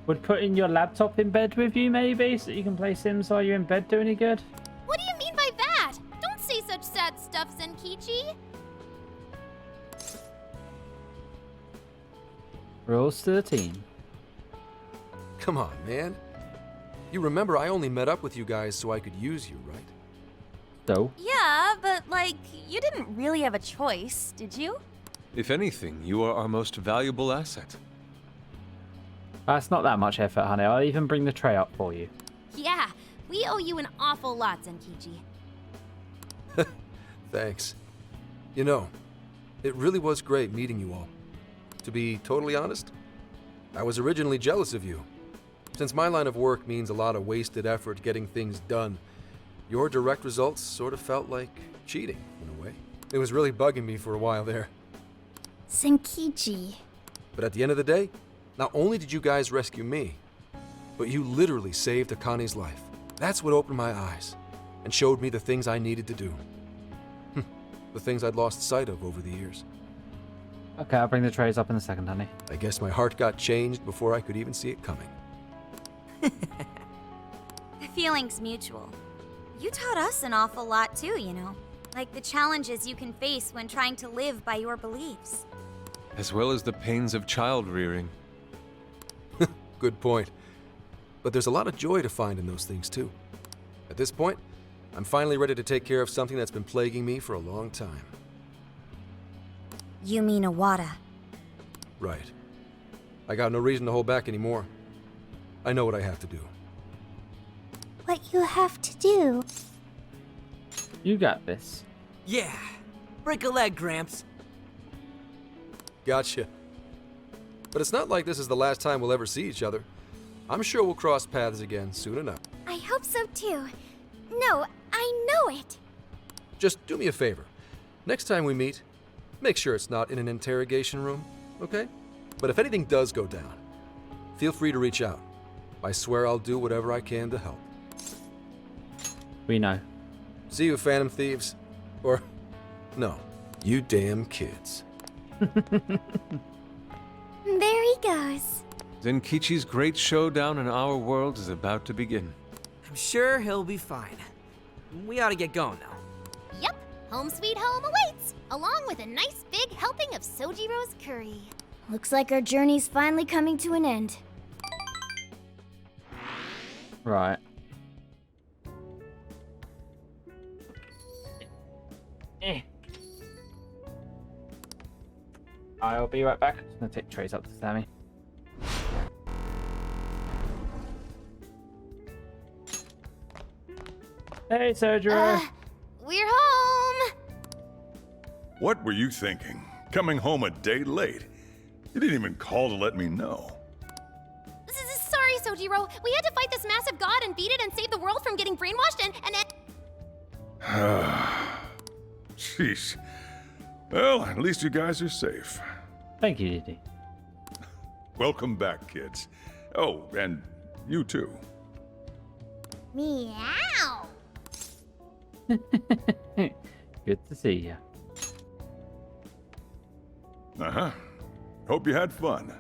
Would putting your laptop in bed with you, maybe, so you can play Sims while you're in bed do any good? What do you mean by that? Don't say such sad stuff, Senkichi. Rules to the team. Come on, man. You remember I only met up with you guys so I could use you, right? So? Yeah, but like, you didn't really have a choice, did you? If anything, you are our most valuable asset. That's not that much effort, honey. I'll even bring the tray up for you. Yeah, we owe you an awful lot, Zenkichi. Thanks. You know, it really was great meeting you all. To be totally honest, I was originally jealous of you. Since my line of work means a lot of wasted effort getting things done, your direct results sort of felt like cheating, in a way. It was really bugging me for a while there. Senkichi. But at the end of the day, not only did you guys rescue me, but you literally saved Akane's life. That's what opened my eyes and showed me the things I needed to do. The things I'd lost sight of over the years. Okay, I'll bring the trays up in a second, honey. I guess my heart got changed before I could even see it coming. The feeling's mutual. You taught us an awful lot too, you know. Like the challenges you can face when trying to live by your beliefs. As well as the pains of child rearing. Good point. But there's a lot of joy to find in those things too. At this point, I'm finally ready to take care of something that's been plaguing me for a long time. You mean Iwata? Right. I got no reason to hold back anymore. I know what I have to do. What you have to do? You got this. Yeah. Break a leg, Gramps. Gotcha. But it's not like this is the last time we'll ever see each other. I'm sure we'll cross paths again soon enough. I hope so too. No, I know it. Just do me a favor. Next time we meet, make sure it's not in an interrogation room, okay? But if anything does go down, feel free to reach out. I swear I'll do whatever I can to help. We know. See you, Phantom Thieves. Or, no, you damn kids. There he goes. Zenkichi's great showdown in our world is about to begin. I'm sure he'll be fine. We ought to get going now. Yep, home sweet home awaits, along with a nice big helping of Sojiro's curry. Looks like our journey's finally coming to an end. Right. I'll be right back. I'm just gonna take trays up to Sammy. Hey, Sojiro. We're home! What were you thinking? Coming home a day late? You didn't even call to let me know. Sorry, Sojiro. We had to fight this massive god and beat it and save the world from getting brainwashed and Sheesh. Well, at least you guys are safe. Thank you, Didi. Welcome back, kids. Oh, and you too. Meow! Good to see you. Uh-huh. Hope you had fun.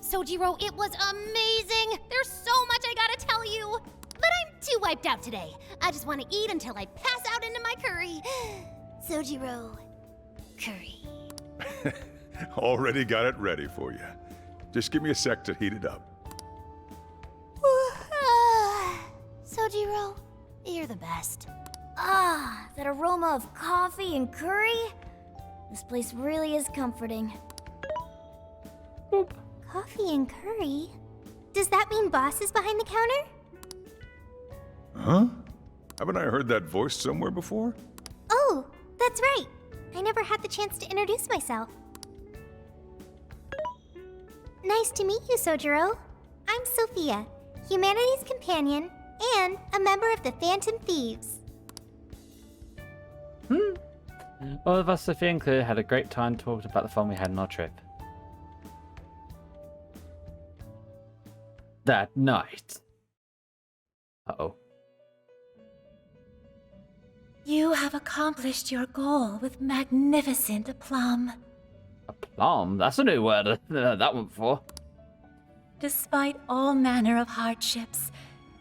Sojiro, it was amazing! There's so much I gotta tell you! But I'm too wiped out today. I just want to eat until I pass out into my curry. Sojiro, curry. Already got it ready for you. Just give me a sec to heat it up. Sojiro, you're the best. Ah, that aroma of coffee and curry. This place really is comforting. Boop. Coffee and curry? Does that mean Boss is behind the counter? Huh? Haven't I heard that voice somewhere before? Oh, that's right. I never had the chance to introduce myself. Nice to meet you, Sojiro. I'm Sophia, humanity's companion and a member of the Phantom Thieves. All of us, Sophia included, had a great time talking about the fun we had on our trip. That night. Uh-oh. You have accomplished your goal with magnificent aplomb. Aplomb? That's a new word. I've never heard that one before. Despite all manner of hardships,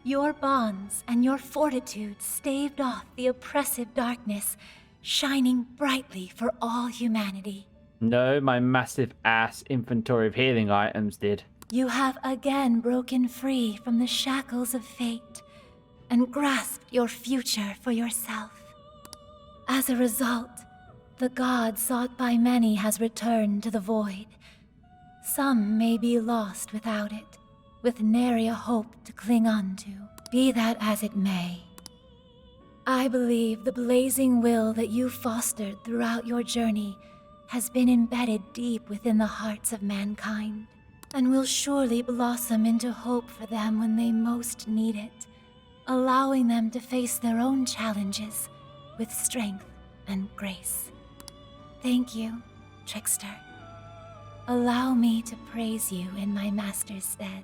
your bonds and your fortitude staved off the oppressive darkness, shining brightly for all humanity. No, my massive ass inventory of healing items did. You have again broken free from the shackles of fate and grasped your future for yourself. As a result, the god sought by many has returned to the void. Some may be lost without it, with nary a hope to cling on to. Be that as it may, I believe the blazing will that you fostered throughout your journey has been embedded deep within the hearts of mankind, and will surely blossom into hope for them when they most need it, allowing them to face their own challenges with strength and grace. Thank you, Trickster. Allow me to praise you in my master's stead.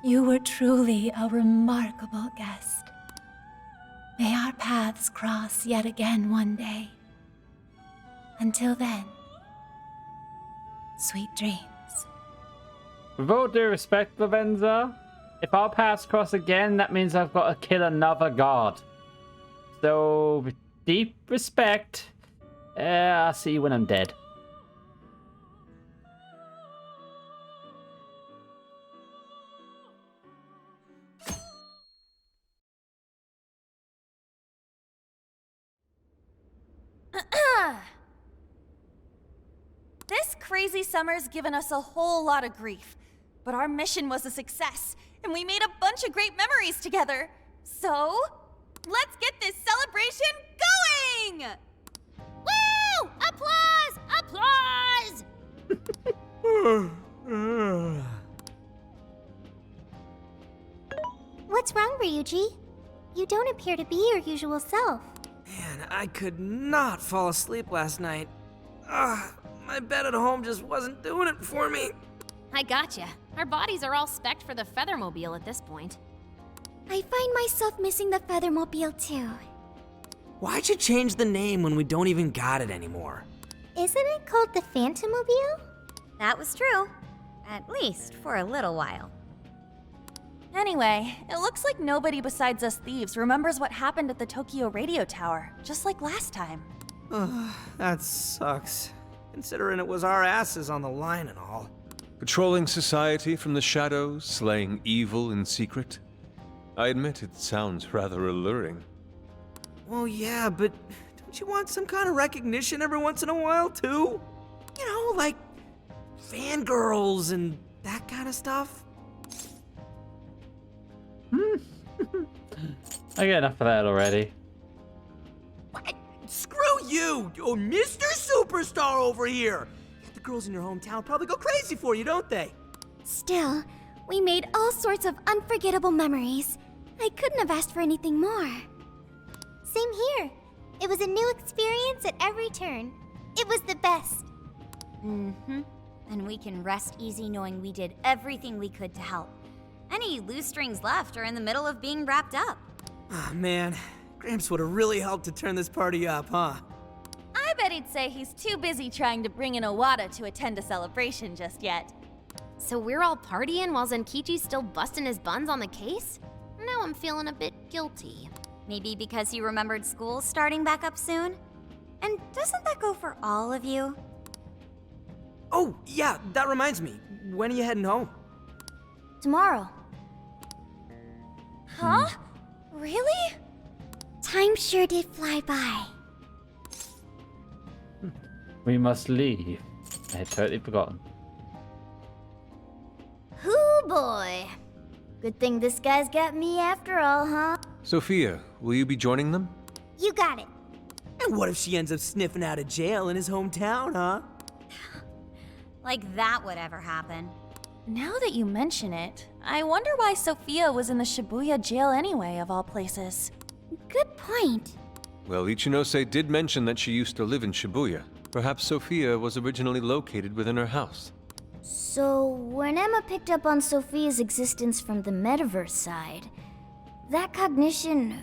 You were truly a remarkable guest. May our paths cross yet again one day. Until then, sweet dreams. With all due respect, Lavenza, if our paths cross again, that means I've got to kill another god. So, with deep respect, I'll see you when I'm dead. This crazy summer's given us a whole lot of grief. But our mission was a success, and we made a bunch of great memories together. So, let's get this celebration going! Woo! Applause! Applause! What's wrong, Ryuji? You don't appear to be your usual self. Man, I could not fall asleep last night. My bed at home just wasn't doing it for me. I gotcha. Our bodies are all spec'd for the Feathermobile at this point. I find myself missing the Feathermobile too. Why'd you change the name when we don't even got it anymore? Isn't it called the Phantomobile? That was true. At least for a little while. Anyway, it looks like nobody besides us thieves remembers what happened at the Tokyo radio tower, just like last time. That sucks. Considering it was our asses on the line and all. Patrolling society from the shadows, slaying evil in secret. I admit it sounds rather alluring. Well, yeah, but don't you want some kind of recognition every once in a while, too? You know, like fangirls and that kind of stuff? I get enough of that already. What? Screw you! Oh, Mr. Superstar over here! The girls in your hometown probably go crazy for you, don't they? Still, we made all sorts of unforgettable memories. I couldn't have asked for anything more. Same here. It was a new experience at every turn. It was the best. Mm-hmm. And we can rest easy knowing we did everything we could to help. Any loose strings left are in the middle of being wrapped up. Ah, man. Gramps would have really helped to turn this party up, huh? I bet he'd say he's too busy trying to bring in Owada to attend a celebration just yet. So we're all partying while Zenkichi's still busting his buns on the case? Now I'm feeling a bit guilty. Maybe because he remembered school starting back up soon? And doesn't that go for all of you? Oh, yeah, that reminds me. When are you heading home? Tomorrow. Huh? Really? Time sure did fly by. We must leave. I had totally forgotten. Hoo boy. Good thing this guy's got me after all, huh? Sophia, will you be joining them? You got it. And what if she ends up sniffing out of jail in his hometown, huh? Like that would ever happen. Now that you mention it, I wonder why Sophia was in the Shibuya jail anyway, of all places. Good point. Well, Ichinose did mention that she used to live in Shibuya. Perhaps Sophia was originally located within her house. So, when Emma picked up on Sophia's existence from the metaverse side, that cognition...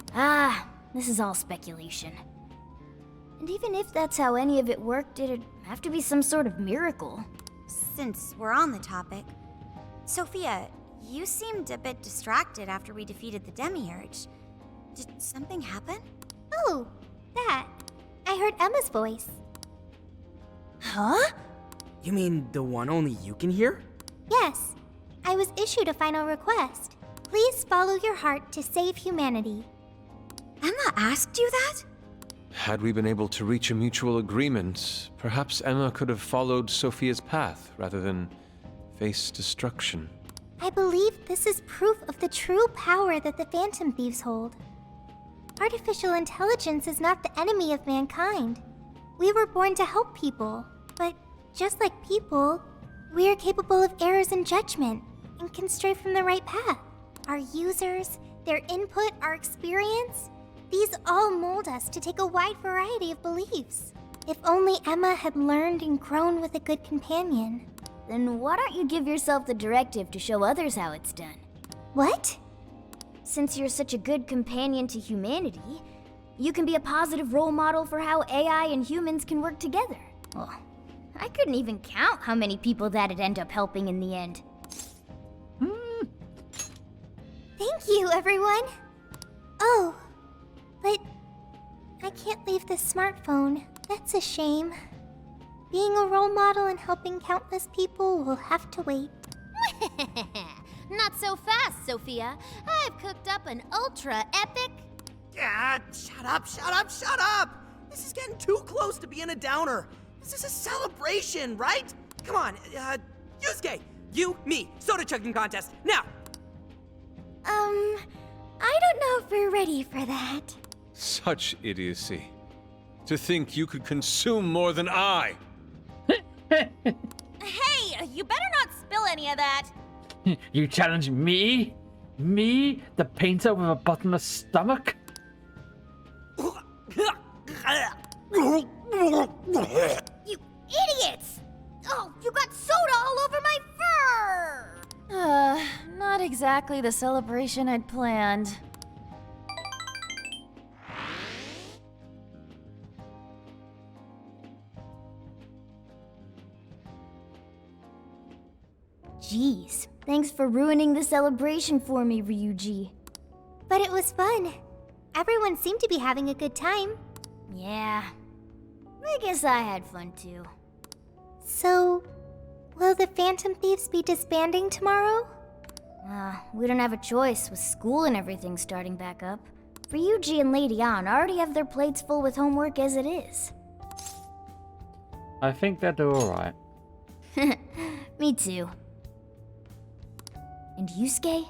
this is all speculation. And even if that's how any of it worked, it'd have to be some sort of miracle. Since we're on the topic, Sophia, you seemed a bit distracted after we defeated the Demiurge. Did something happen? Oh, that. I heard Emma's voice. Huh? You mean the one only you can hear? Yes. I was issued a final request. Please follow your heart to save humanity. Emma asked you that? Had we been able to reach a mutual agreement, perhaps Emma could have followed Sophia's path rather than face destruction. I believe this is proof of the true power that the Phantom Thieves hold. Artificial intelligence is not the enemy of mankind. We were born to help people, but just like people, we are capable of errors in judgment and can stray from the right path. Our users, their input, our experience, these all mold us to take a wide variety of beliefs. If only Emma had learned and grown with a good companion. Then why don't you give yourself the directive to show others how it's done? What? Since you're such a good companion to humanity, you can be a positive role model for how AI and humans can work together. Well, I couldn't even count how many people that'd end up helping in the end. Thank you, everyone. Oh, but I can't leave this smartphone. That's a shame. Being a role model and helping countless people will have to wait. Not so fast, Sophia. I've cooked up an ultra epic... Yeah, shut up, shut up, shut up! This is getting too close to being a downer. This is a celebration, right? Come on, Yusuke, You, me, soda chugging contest, now! I don't know if we're ready for that. Such idiocy. To think you could consume more than I! Hey, you better not spill any of that. You challenge me? Me, the painter with a bottomless stomach? You idiots! Oh, you got soda all over my fur! Not exactly the celebration I'd planned. Jeez, thanks for ruining the celebration for me, Ryuji. But it was fun. Everyone seemed to be having a good time. Yeah, I guess I had fun too. So, will the Phantom Thieves be disbanding tomorrow? We don't have a choice with school and everything starting back up. Ryuji and Lady Ann already have their plates full with homework as it is. I think they'll do alright. Me too. And Yusuke?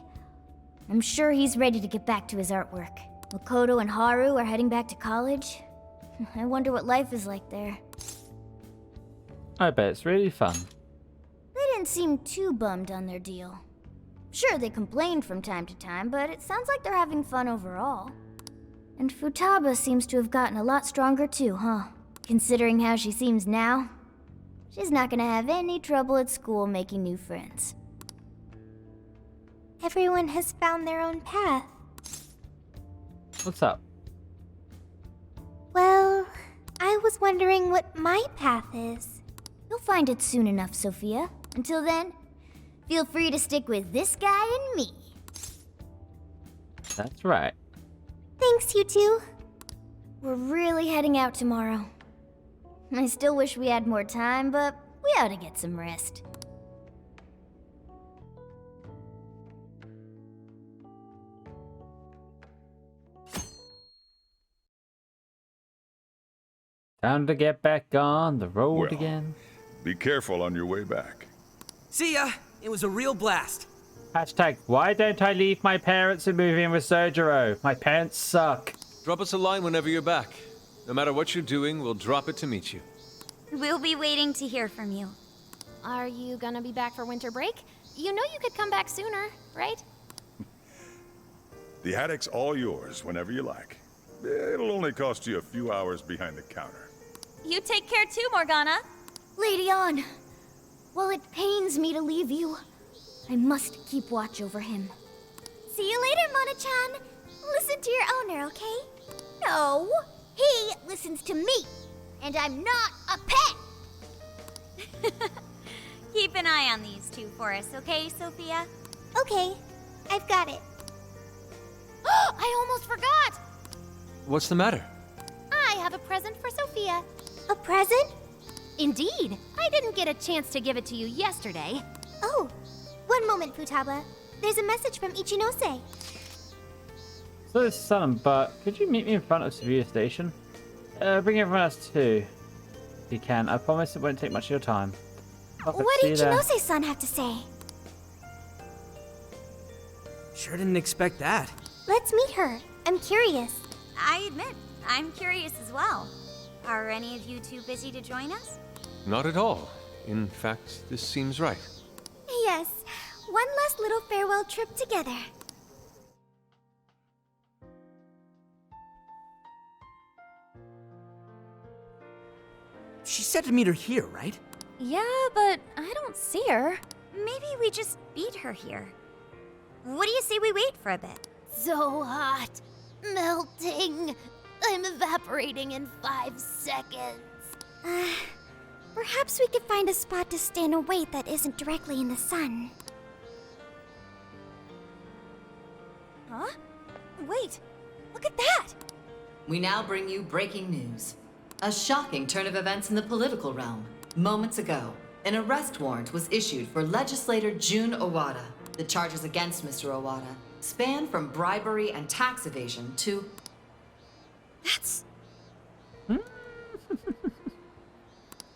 I'm sure he's ready to get back to his artwork. Makoto and Haru are heading back to college. I wonder what life is like there. I bet it's really fun. They didn't seem too bummed on their deal. Sure, they complained from time to time, but it sounds like they're having fun overall. And Futaba seems to have gotten a lot stronger too, huh? Considering how she seems now, she's not gonna have any trouble at school making new friends. Everyone has found their own path. What's up? Well, I was wondering what my path is. You'll find it soon enough, Sophia. Until then, feel free to stick with this guy and me. That's right. Thanks, you two. We're really heading out tomorrow. I still wish we had more time, but we ought to get some rest. Time to get back on the road Well, again. Be careful on your way back. See ya! It was a real blast. Hashtag, why don't I leave my parents and move in with Sojiro? My parents suck. Drop us a line whenever you're back. No matter what you're doing, we'll drop it to meet you. We'll be waiting to hear from you. Are you gonna be back for winter break? You know you could come back sooner, right? The attic's all yours whenever you like. It'll only cost you a few hours behind the counter. You take care too, Morgana. Lady Ann, while it pains me to leave you, I must keep watch over him. See you later, Mona-chan. Listen to your owner, okay? No, he listens to me, and I'm not a pet. Keep an eye on these two for us, okay, Sophia? Okay, I've got it. I almost forgot! What's the matter? I have a present for Sophia. A present? Indeed. I didn't get a chance to give it to you yesterday. Oh, one moment, Futaba. There's a message from Ichinose. So this son, but could you meet me in front of Sevilla Station? Bring everyone else too, if you can. I promise it won't take much of your time. What did Ichinose-san have to say? Sure didn't expect that. Let's meet her. I'm curious. I admit, I'm curious as well. Are any of you too busy to join us? Not at all. In fact, this seems right. Yes, one last little farewell trip together. She said to meet her here, right? Yeah, but I don't see her. Maybe we just beat her here. What do you say we wait for a bit? So hot. Melting. I'm evaporating in 5 seconds. Perhaps we could find a spot to stand and wait that isn't directly in the sun. Huh? Wait, look at that! We now bring you breaking news. A shocking turn of events in the political realm. Moments ago, an arrest warrant was issued for legislator Jun Owada. The charges against Mr. Owada span from bribery and tax evasion to... That's...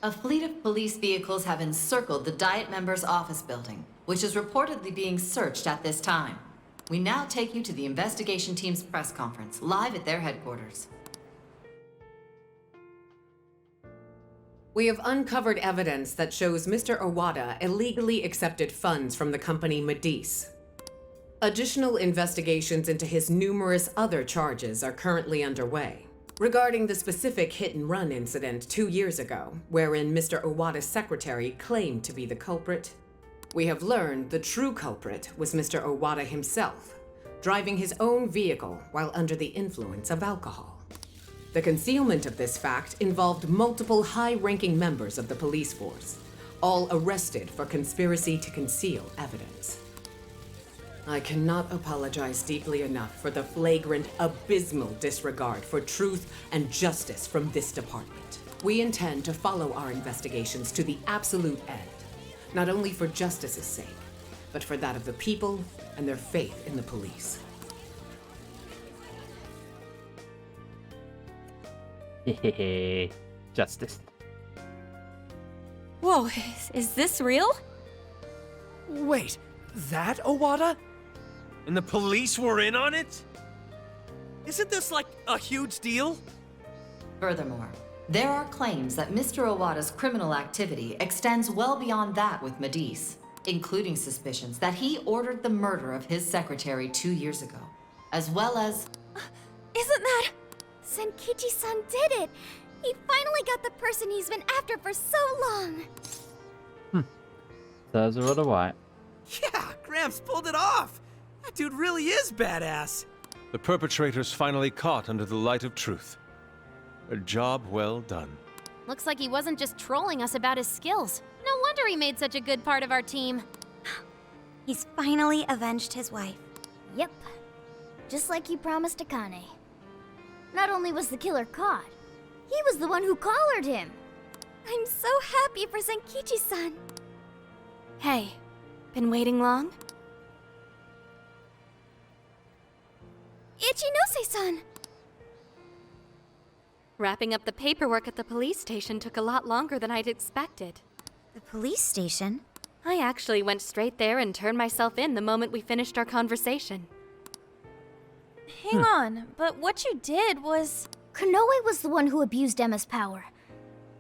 A fleet of police vehicles have encircled the Diet members' office building. which is reportedly being searched at this time. We now take you to the investigation team's press conference, live at their headquarters. We have uncovered evidence that shows Mr. Owada illegally accepted funds from the company Medice. Additional investigations into his numerous other charges are currently underway. Regarding the specific hit-and-run incident 2 years ago, wherein Mr. Owada's secretary claimed to be the culprit, we have learned the true culprit was Mr. Owada himself, driving his own vehicle while under the influence of alcohol. The concealment of this fact involved multiple high-ranking members of the police force, all arrested for conspiracy to conceal evidence. I cannot apologize deeply enough for the flagrant, abysmal disregard for truth and justice from this department. We intend to follow our investigations to the absolute end, not only for justice's sake, but for that of the people and their faith in the police. Justice. Whoa, is this real? Wait, that Owada? And the police were in on it? Isn't this like a huge deal? Furthermore, there are claims that Mr. Owada's criminal activity extends well beyond that with Medice, including suspicions that he ordered the murder of his secretary 2 years ago, as well as... Isn't that... Senkichi-san did it! He finally got the person he's been after for so long! Those are rather white. Yeah, Gramps pulled it off! That dude really is badass! The perpetrator's finally caught under the light of truth. A job well done. Looks like he wasn't just trolling us about his skills. No wonder he made such a good part of our team. He's finally avenged his wife. Yep. Just like he promised Akane. Not only was the killer caught, he was the one who collared him. I'm so happy for Senkichi-san. Hey, been waiting long? Ichinose-san! Wrapping up the paperwork at the police station took a lot longer than I'd expected. The police station? I actually went straight there and turned myself in the moment we finished our conversation. Hang on, but what you did was... Konoe was the one who abused Emma's power.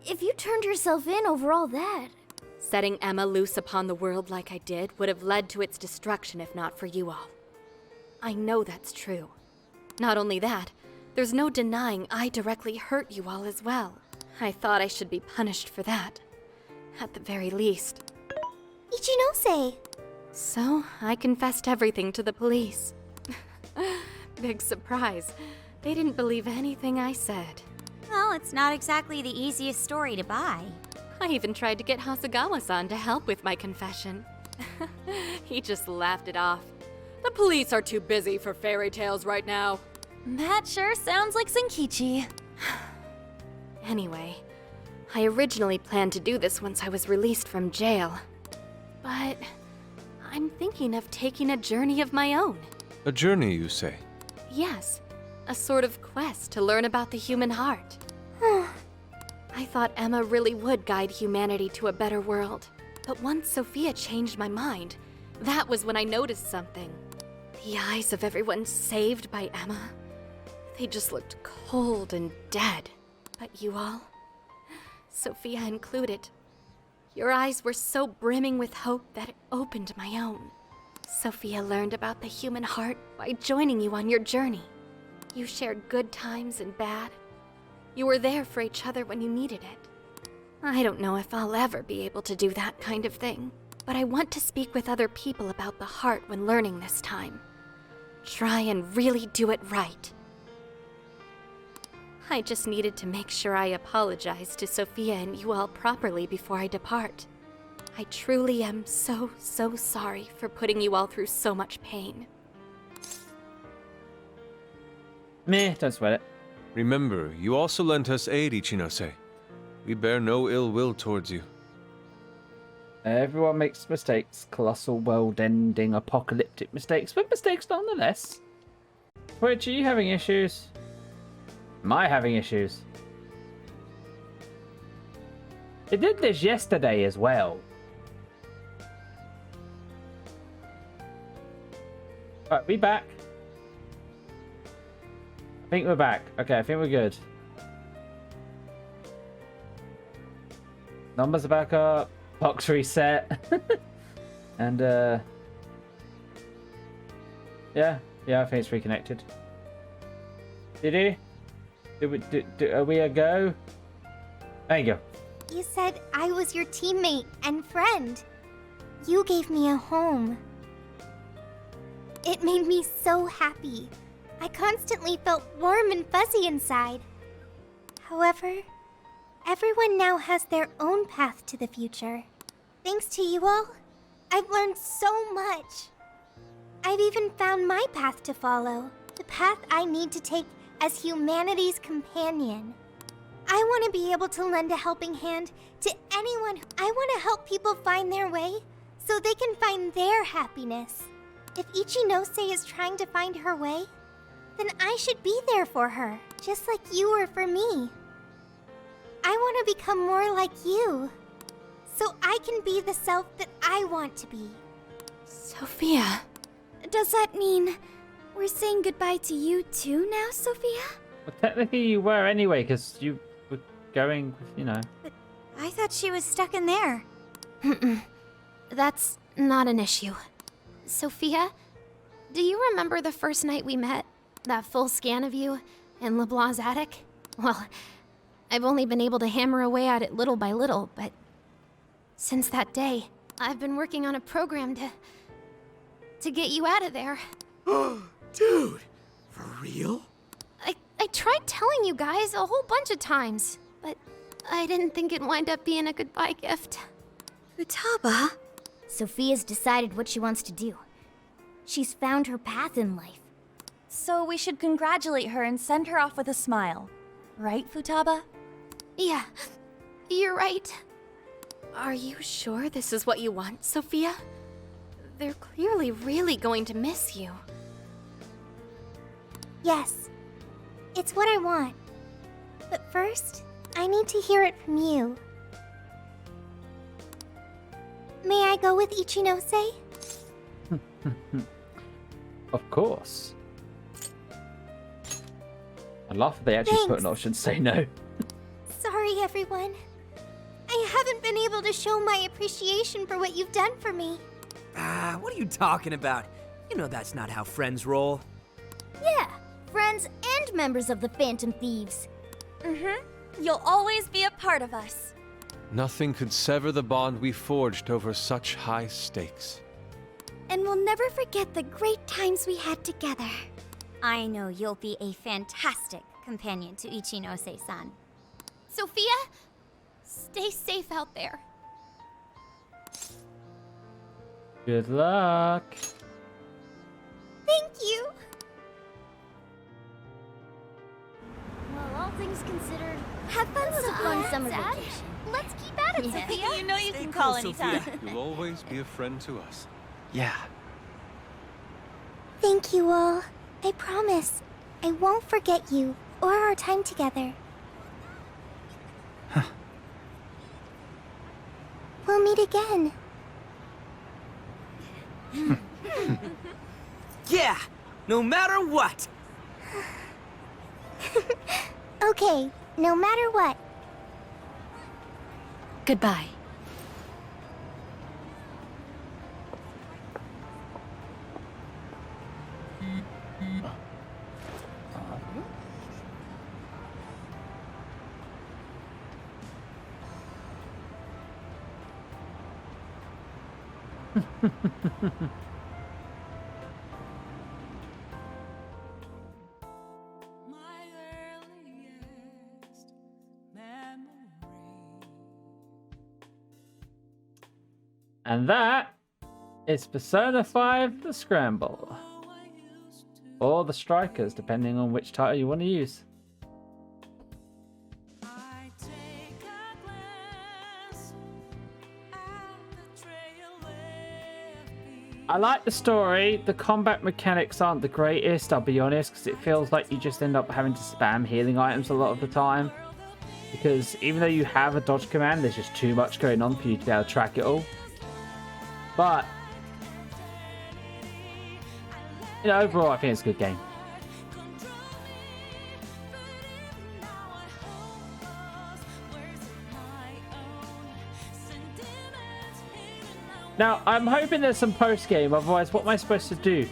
If you turned yourself in over all that... Setting Emma loose upon the world like I did would have led to its destruction if not for you all. I know that's true. Not only that, there's no denying I directly hurt you all as well. I thought I should be punished for that. At the very least. Ichinose! So, I confessed everything to the police. Big surprise. They didn't believe anything I said. Well, it's not exactly the easiest story to buy. I even tried to get Hasegawa-san to help with my confession. He just laughed it off. The police are too busy for fairy tales right now. That sure sounds like Senkichi. Anyway, I originally planned to do this once I was released from jail. But I'm thinking of taking a journey of my own. A journey, you say? Yes, a sort of quest to learn about the human heart. I thought Emma really would guide humanity to a better world. But once Sophia changed my mind, that was when I noticed something. The eyes of everyone saved by Emma, they just looked cold and dead. But you all, Sophia included, your eyes were so brimming with hope that it opened my own. Sophia learned about the human heart by joining you on your journey. You shared good times and bad. You were there for each other when you needed it. I don't know if I'll ever be able to do that kind of thing, but I want to speak with other people about the heart when learning this time. Try and really do it right. I just needed to make sure I apologized to Sophia and you all properly before I depart. I truly am so sorry for putting you all through so much pain. Meh, don't sweat it. Remember, you also lent us aid, Ichinose. We bear no ill will towards you. Everyone makes mistakes. Colossal, world-ending, apocalyptic mistakes, but mistakes nonetheless. Which, are you having issues? Am I having issues? It did this yesterday as well. Right, we back. I think we're back. Okay, I think we're good. Numbers are back up. Box reset. And, yeah, I think it's reconnected. Did he? Are we a go? There you go. You said I was your teammate and friend. You gave me a home. It made me so happy. I constantly felt warm and fuzzy inside. However, everyone now has their own path to the future. Thanks to you all, I've learned so much. I've even found my path to follow, the path I need to take as humanity's companion. I want to be able to lend a helping hand to anyone. I want to help people find their way so they can find their happiness. If Ichinose is trying to find her way, then I should be there for her, just like you were for me. I want to become more like you, so I can be the self that I want to be. Sophia, does that mean we're saying goodbye to you too now, Sophia? Well, technically you were anyway, because you were going with, you know. But I thought she was stuck in there. That's not an issue. Sophia, do you remember the first night we met? That full scan of you in LeBlanc's attic? Well, I've only been able to hammer away at it little by little, but since that day, I've been working on a program to get you out of there. Dude, for real? I tried telling you guys a whole bunch of times, but I didn't think it'd wind up being a goodbye gift. Futaba? Sophia's decided what she wants to do. She's found her path in life. So we should congratulate her and send her off with a smile. Right, Futaba? Yeah, you're right. Are you sure this is what you want, Sophia? They're clearly really going to miss you. Yes, it's what I want. But first, I need to hear it from you. May I go with Ichinose? Of course. I laugh if they actually put an option to say no. Sorry, everyone. I haven't been able to show my appreciation for what you've done for me. What are you talking about? You know that's not how friends roll. Yeah, friends and members of the Phantom Thieves. You'll always be a part of us. Nothing could sever the bond we forged over such high stakes. And we'll never forget the great times we had together. I know you'll be a fantastic companion to Ichinose-san. Sophia, stay safe out there. Good luck. Thank you. Well, all things considered, have fun, that was a Sophia. fun summer vacation. Let's keep at it, Sophia. You know you can call anytime. You'll always be a friend to us. Yeah. Thank you all. I promise, I won't forget you or our time together. We'll meet again. Yeah, no matter what. Okay, no matter what. Goodbye. And that is Persona 5 The Scramble. Or The Strikers, depending on which title you want to use. I like the story. The combat mechanics aren't the greatest, I'll be honest, because it feels like you just end up having to spam healing items a lot of the time. Because even though you have a dodge command, there's just too much going on for you to be able to track it all. But You know, overall, I think it's a good game. Now, I'm hoping there's some post-game, otherwise what am I supposed to do?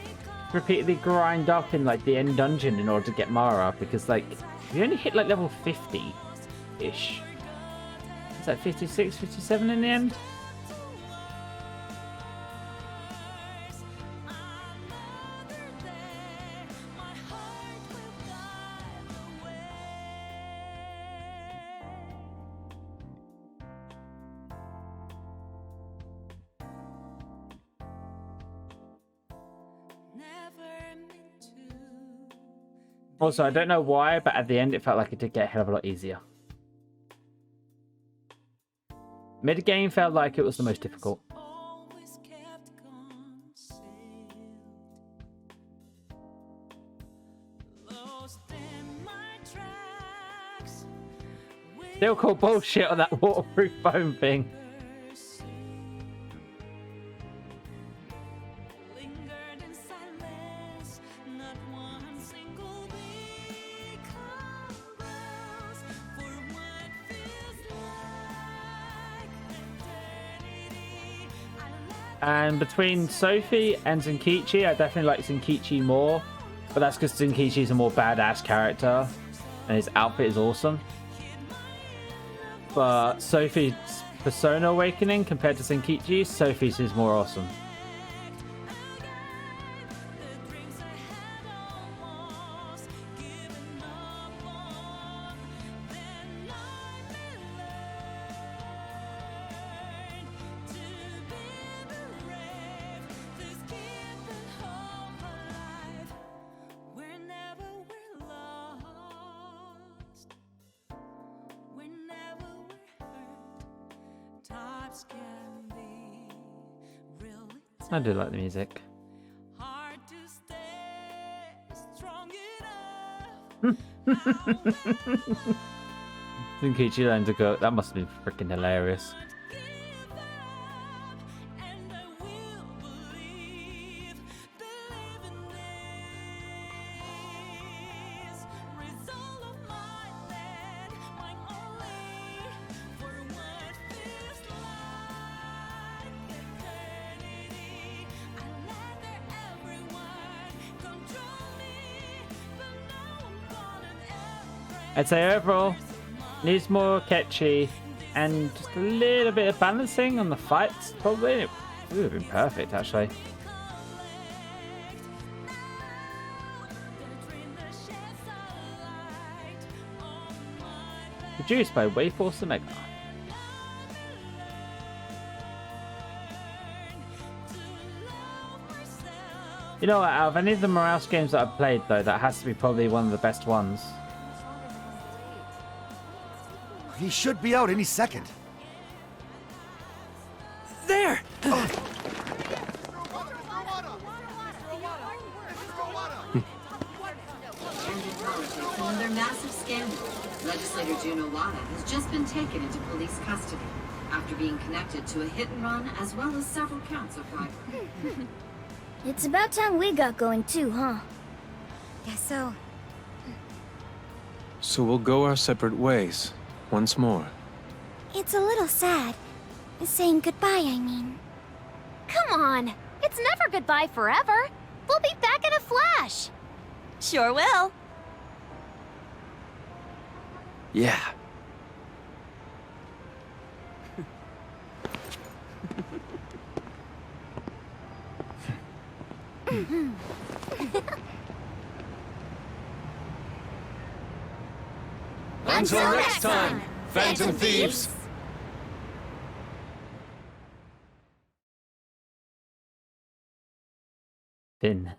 Repeatedly grind up in, like, the end dungeon in order to get Mara, because, like, we only hit, like, level 50-ish. Is that 56, 57 in the end? Also, I don't know why, but at the end it felt like it did get a hell of a lot easier. Mid-game felt like it was the most difficult. Still call bullshit on that waterproof foam thing. And between Sophie and Zenkichi, I definitely like Zenkichi more. But that's because Zenkichi's a more badass character. And his outfit is awesome. But Sophie's Persona Awakening compared to Zenkichi's, Sophie's is more awesome. I do like the music. Zenkichi learned to go. That must have been freaking hilarious. I'd say overall, needs more catchy and just a little bit of balancing on the fights, probably. It would have been perfect, actually. Produced by Wayforce Omega. You know what, out of any of the Morales games that I've played, though, that has to be probably one of the best ones. He should be out any second. There! Under another massive scandal. Legislator Jun Owada has just been taken into police custody after being connected to a hit and run as well as several counts of bribery. It's about time we got going too, huh? Guess so. So we'll go our separate ways. Once more. It's a little sad. Saying goodbye, I mean. Come on! It's never goodbye forever! We'll be back in a flash! Sure will. Yeah. Until next time, Phantom Thieves! Finn.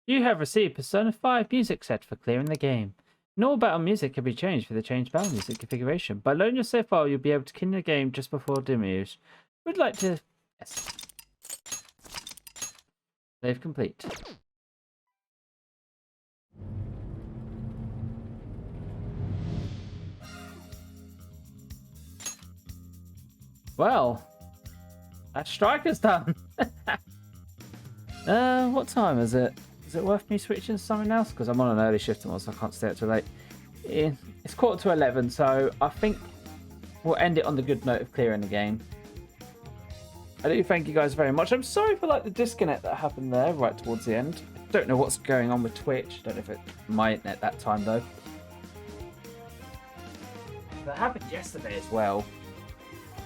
You have received Persona 5 music set for clearing the game. Normal battle music can be changed for the change battle music configuration. By loading your save file, you'll be able to continue the game just before demo use. Would like to... Yes. Save complete. Well, that striker's done. What time is it? Is it worth me switching to something else? Because I'm on an early shift tomorrow, so I can't stay up too late. It's 11:15, so I think we'll end it on the good note of clearing the game. I do thank you guys very much. I'm sorry for like the disconnect that happened there right towards the end. Don't know what's going on with Twitch. Don't know if it's my internet that time though. That happened yesterday as well.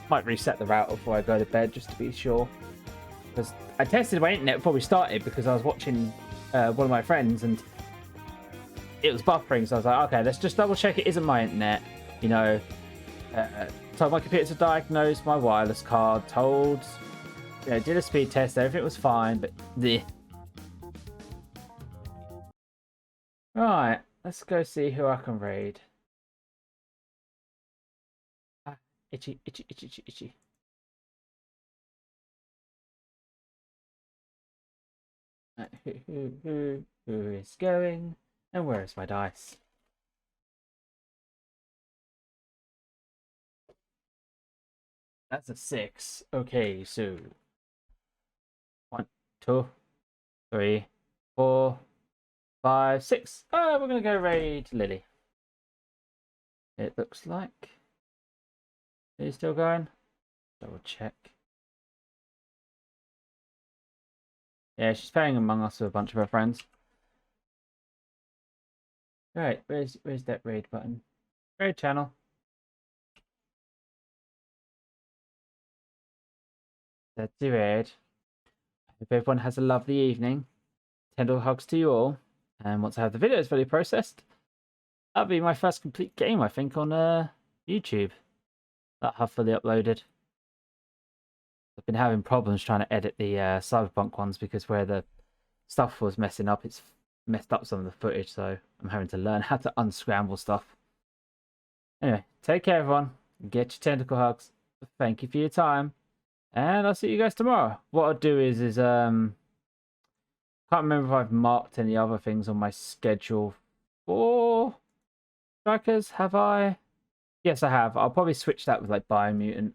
Might reset the router before I go to bed just to be sure. Because I tested my internet before we started because I was watching one of my friends and it was buffering. So I was like, okay, let's just double check it isn't my internet. You know, told my computer to diagnose my wireless card. Told, you know, did a speed test. Everything was fine, but the. Right, let's go see who I can raid. Ah, itchy, itchy, itchy, itchy, itchy. Who is going? And where is my dice? That's a 6. Okay, so 1, 2, 3, 4, 5, 6. Oh, we're gonna go raid Lily. It looks like. Is he still going? Double check. Yeah, she's playing Among Us with a bunch of her friends. Right, where's that raid button? Raid channel. That's the raid. Hope everyone has a lovely evening. Tender hugs to you all. And once I have the videos fully processed, that'll be my first complete game, I think, on YouTube. That I've fully uploaded. I've been having problems trying to edit the Cyberpunk ones because where the stuff was messing up, it's messed up some of the footage, so I'm having to learn how to unscramble stuff. Anyway, take care everyone. Get your tentacle hugs. Thank you for your time. And I'll see you guys tomorrow. What I'll do is can't remember if I've marked any other things on my schedule for strikers. Have I? Yes, I have. I'll probably switch that with like Biomutant